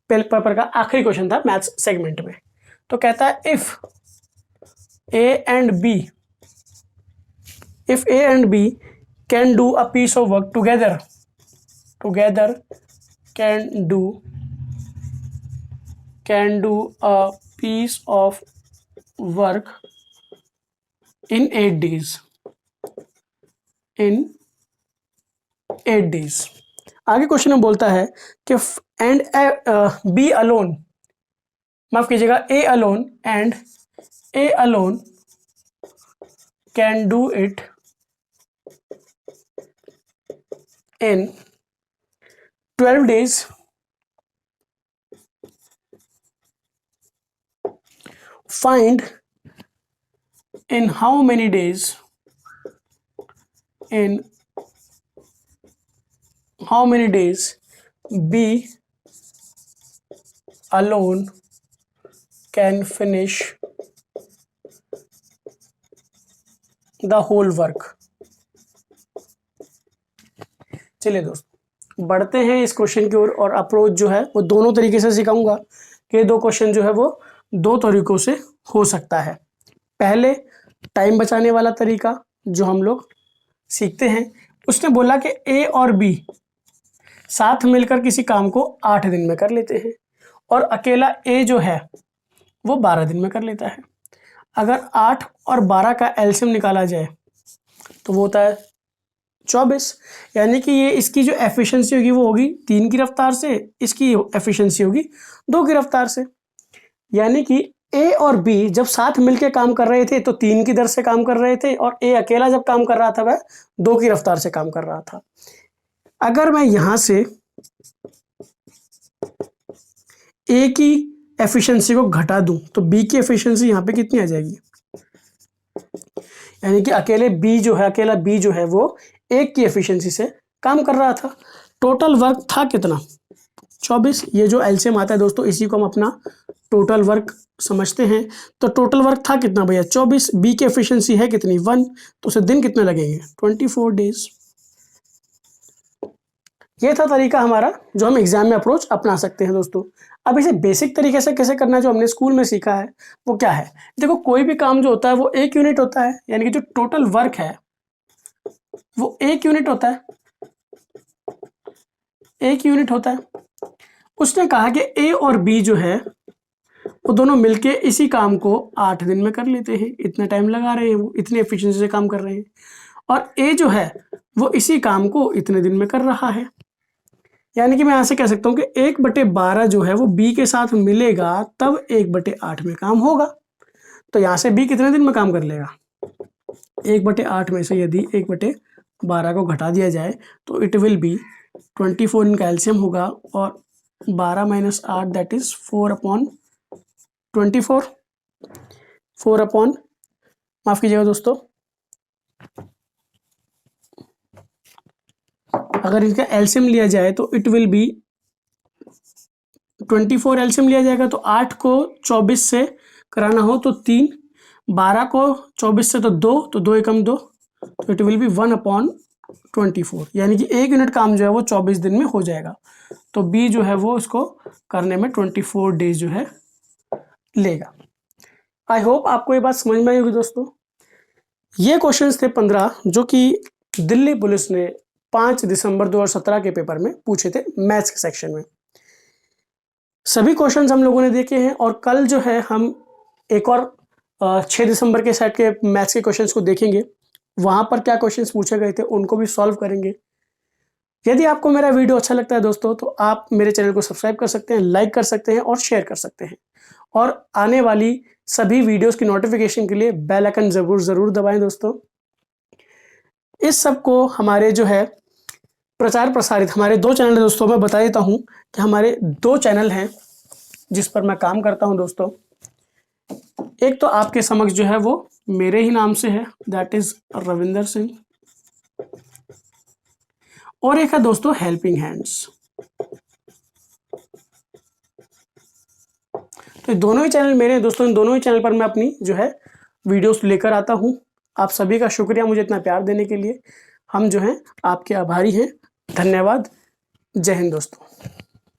पेपर का आखिरी क्वेश्चन था मैथ्स सेगमेंट में। तो कहता है if A and B can do a piece of work together can do a piece of work in 8 days. आगे क्वेश्चन में बोलता है कि एंड बी अलोन, माफ कीजिएगा, A alone can do it in 12 days. Find in how many days B alone can finish the whole work. चलिए दोस्तों बढ़ते हैं इस क्वेश्चन की ओर, और अप्रोच जो है वो दोनों तरीके से सिखाऊंगा कि दो क्वेश्चन जो है वो दो तरीकों से हो सकता है। पहले टाइम बचाने वाला तरीका जो हम लोग सीखते हैं, उसने बोला कि ए और बी साथ मिलकर किसी काम को 8 दिन में कर लेते हैं और अकेला ए जो है वो 12 दिन में कर लेता है। अगर 8 और 12 का एलसीएम निकाला जाए तो वो होता है 24, यानी कि ये इसकी जो एफिशिएंसी होगी वो होगी 3 की रफ्तार से, इसकी एफिशिएंसी होगी 2 की रफ्तार से। यानी कि ए और बी जब साथ मिलकर काम कर रहे थे तो 3 की दर से काम कर रहे थे, और ए अकेला जब काम कर रहा था वह 2 की रफ्तार से काम कर रहा था। अगर मैं यहां से ए की एफिशिएंसी को घटा दूं तो बी की एफिशिएंसी यहां पे कितनी आ जाएगी, यानी कि अकेला बी जो है वो 1 की एफिशिएंसी से काम कर रहा था। टोटल वर्क था कितना, 24। ये जो एलसीएम आता है दोस्तों इसी को हम अपना टोटल वर्क समझते हैं। तो टोटल वर्क था कितना भैया, 24। बी की एफिशिएंसी है कितनी, 1, तो उसे दिन कितने लगेंगे, 24 डेज। ये था तरीका हमारा जो हम एग्जाम में अप्रोच अपना सकते हैं दोस्तों। अब इसे बेसिक तरीके से कैसे करना है जो हमने स्कूल में सीखा है वो क्या है। देखो कोई भी काम जो होता है वो 1 यूनिट होता है, यानी कि जो टोटल वर्क है वो 1 यूनिट होता है, 1 यूनिट होता है। उसने कहा कि ए और बी जो है वो दोनों मिलके इसी काम को 8 दिन में कर लेते हैं, इतना टाइम लगा रहे हैं, वो इतनी एफिशिएंसी से काम कर रहे हैं, और ए जो है वो इसी काम को इतने दिन में कर रहा है। यानी कि मैं यहां से कह सकता हूं कि 1/12 जो है वो बी के साथ मिलेगा तब 1/8 में काम होगा। तो यहां से बी कितने दिन में काम कर लेगा, 1/8 में से यदि 1/12 को घटा दिया जाए तो इट विल बी 24 इनका एलसीएम होगा, और 12 - 8 दैट इज 4/24, 4 माफ कीजिएगा दोस्तों, अगर इनका एलसीएम लिया जाए तो इट विल बी 24 एलसीएम लिया जाएगा, तो 8 को 24 से कराना हो तो 3, 12 को 24 से तो 2, तो 2 एकम 2, तो इट विल बी 1/24, यानी कि 1 यूनिट काम जो है वो 24 दिन में हो जाएगा। तो बी जो है वो इसको करने में 24 डेज जो है लेगा। आई होप आपको ये बात समझ में आई होगी दोस्तों। ये क्वेश्चंस थे 15 जो कि दिल्ली पुलिस ने 5 दिसंबर 2017 के पेपर में पूछे थे मैथ्स के सेक्शन में। सभी क्वेश्चंस हम लोगों ने देखे हैं और कल जो है हम एक और 6 दिसंबर के सेट के मैथ्स के क्वेश्चंस को देखेंगे। वहां पर क्या क्वेश्चंस पूछे गए थे उनको भी सॉल्व करेंगे। यदि आपको मेरा वीडियो अच्छा लगता है दोस्तों तो आप मेरे चैनल को सब्सक्राइब कर सकते हैं, लाइक कर सकते हैं और शेयर कर सकते हैं। और आने वाली सभी वीडियोस की नोटिफिकेशन के लिए बेल आइकन जरूर दबाएं दोस्तों। इस सब को हमारे जो है प्रचार प्रसारित हमारे 2 चैनल है दोस्तों। मैं बता देता हूं कि हमारे 2 चैनल हैं जिस पर मैं काम करता हूं दोस्तों। एक तो आपके समक्ष जो है वो मेरे ही नाम से है, दैट इज रविंदर सिंह, और एक है दोस्तों हेल्पिंग हैंड्स। तो दोनों ही चैनल मेरे हैं दोस्तों। इन दोनों ही चैनल पर मैं अपनी जो है वीडियोस लेकर आता हूं। आप सभी का शुक्रिया मुझे इतना प्यार देने के लिए। हम जो हैं आपके आभारी हैं। धन्यवाद। जय हिंद दोस्तों।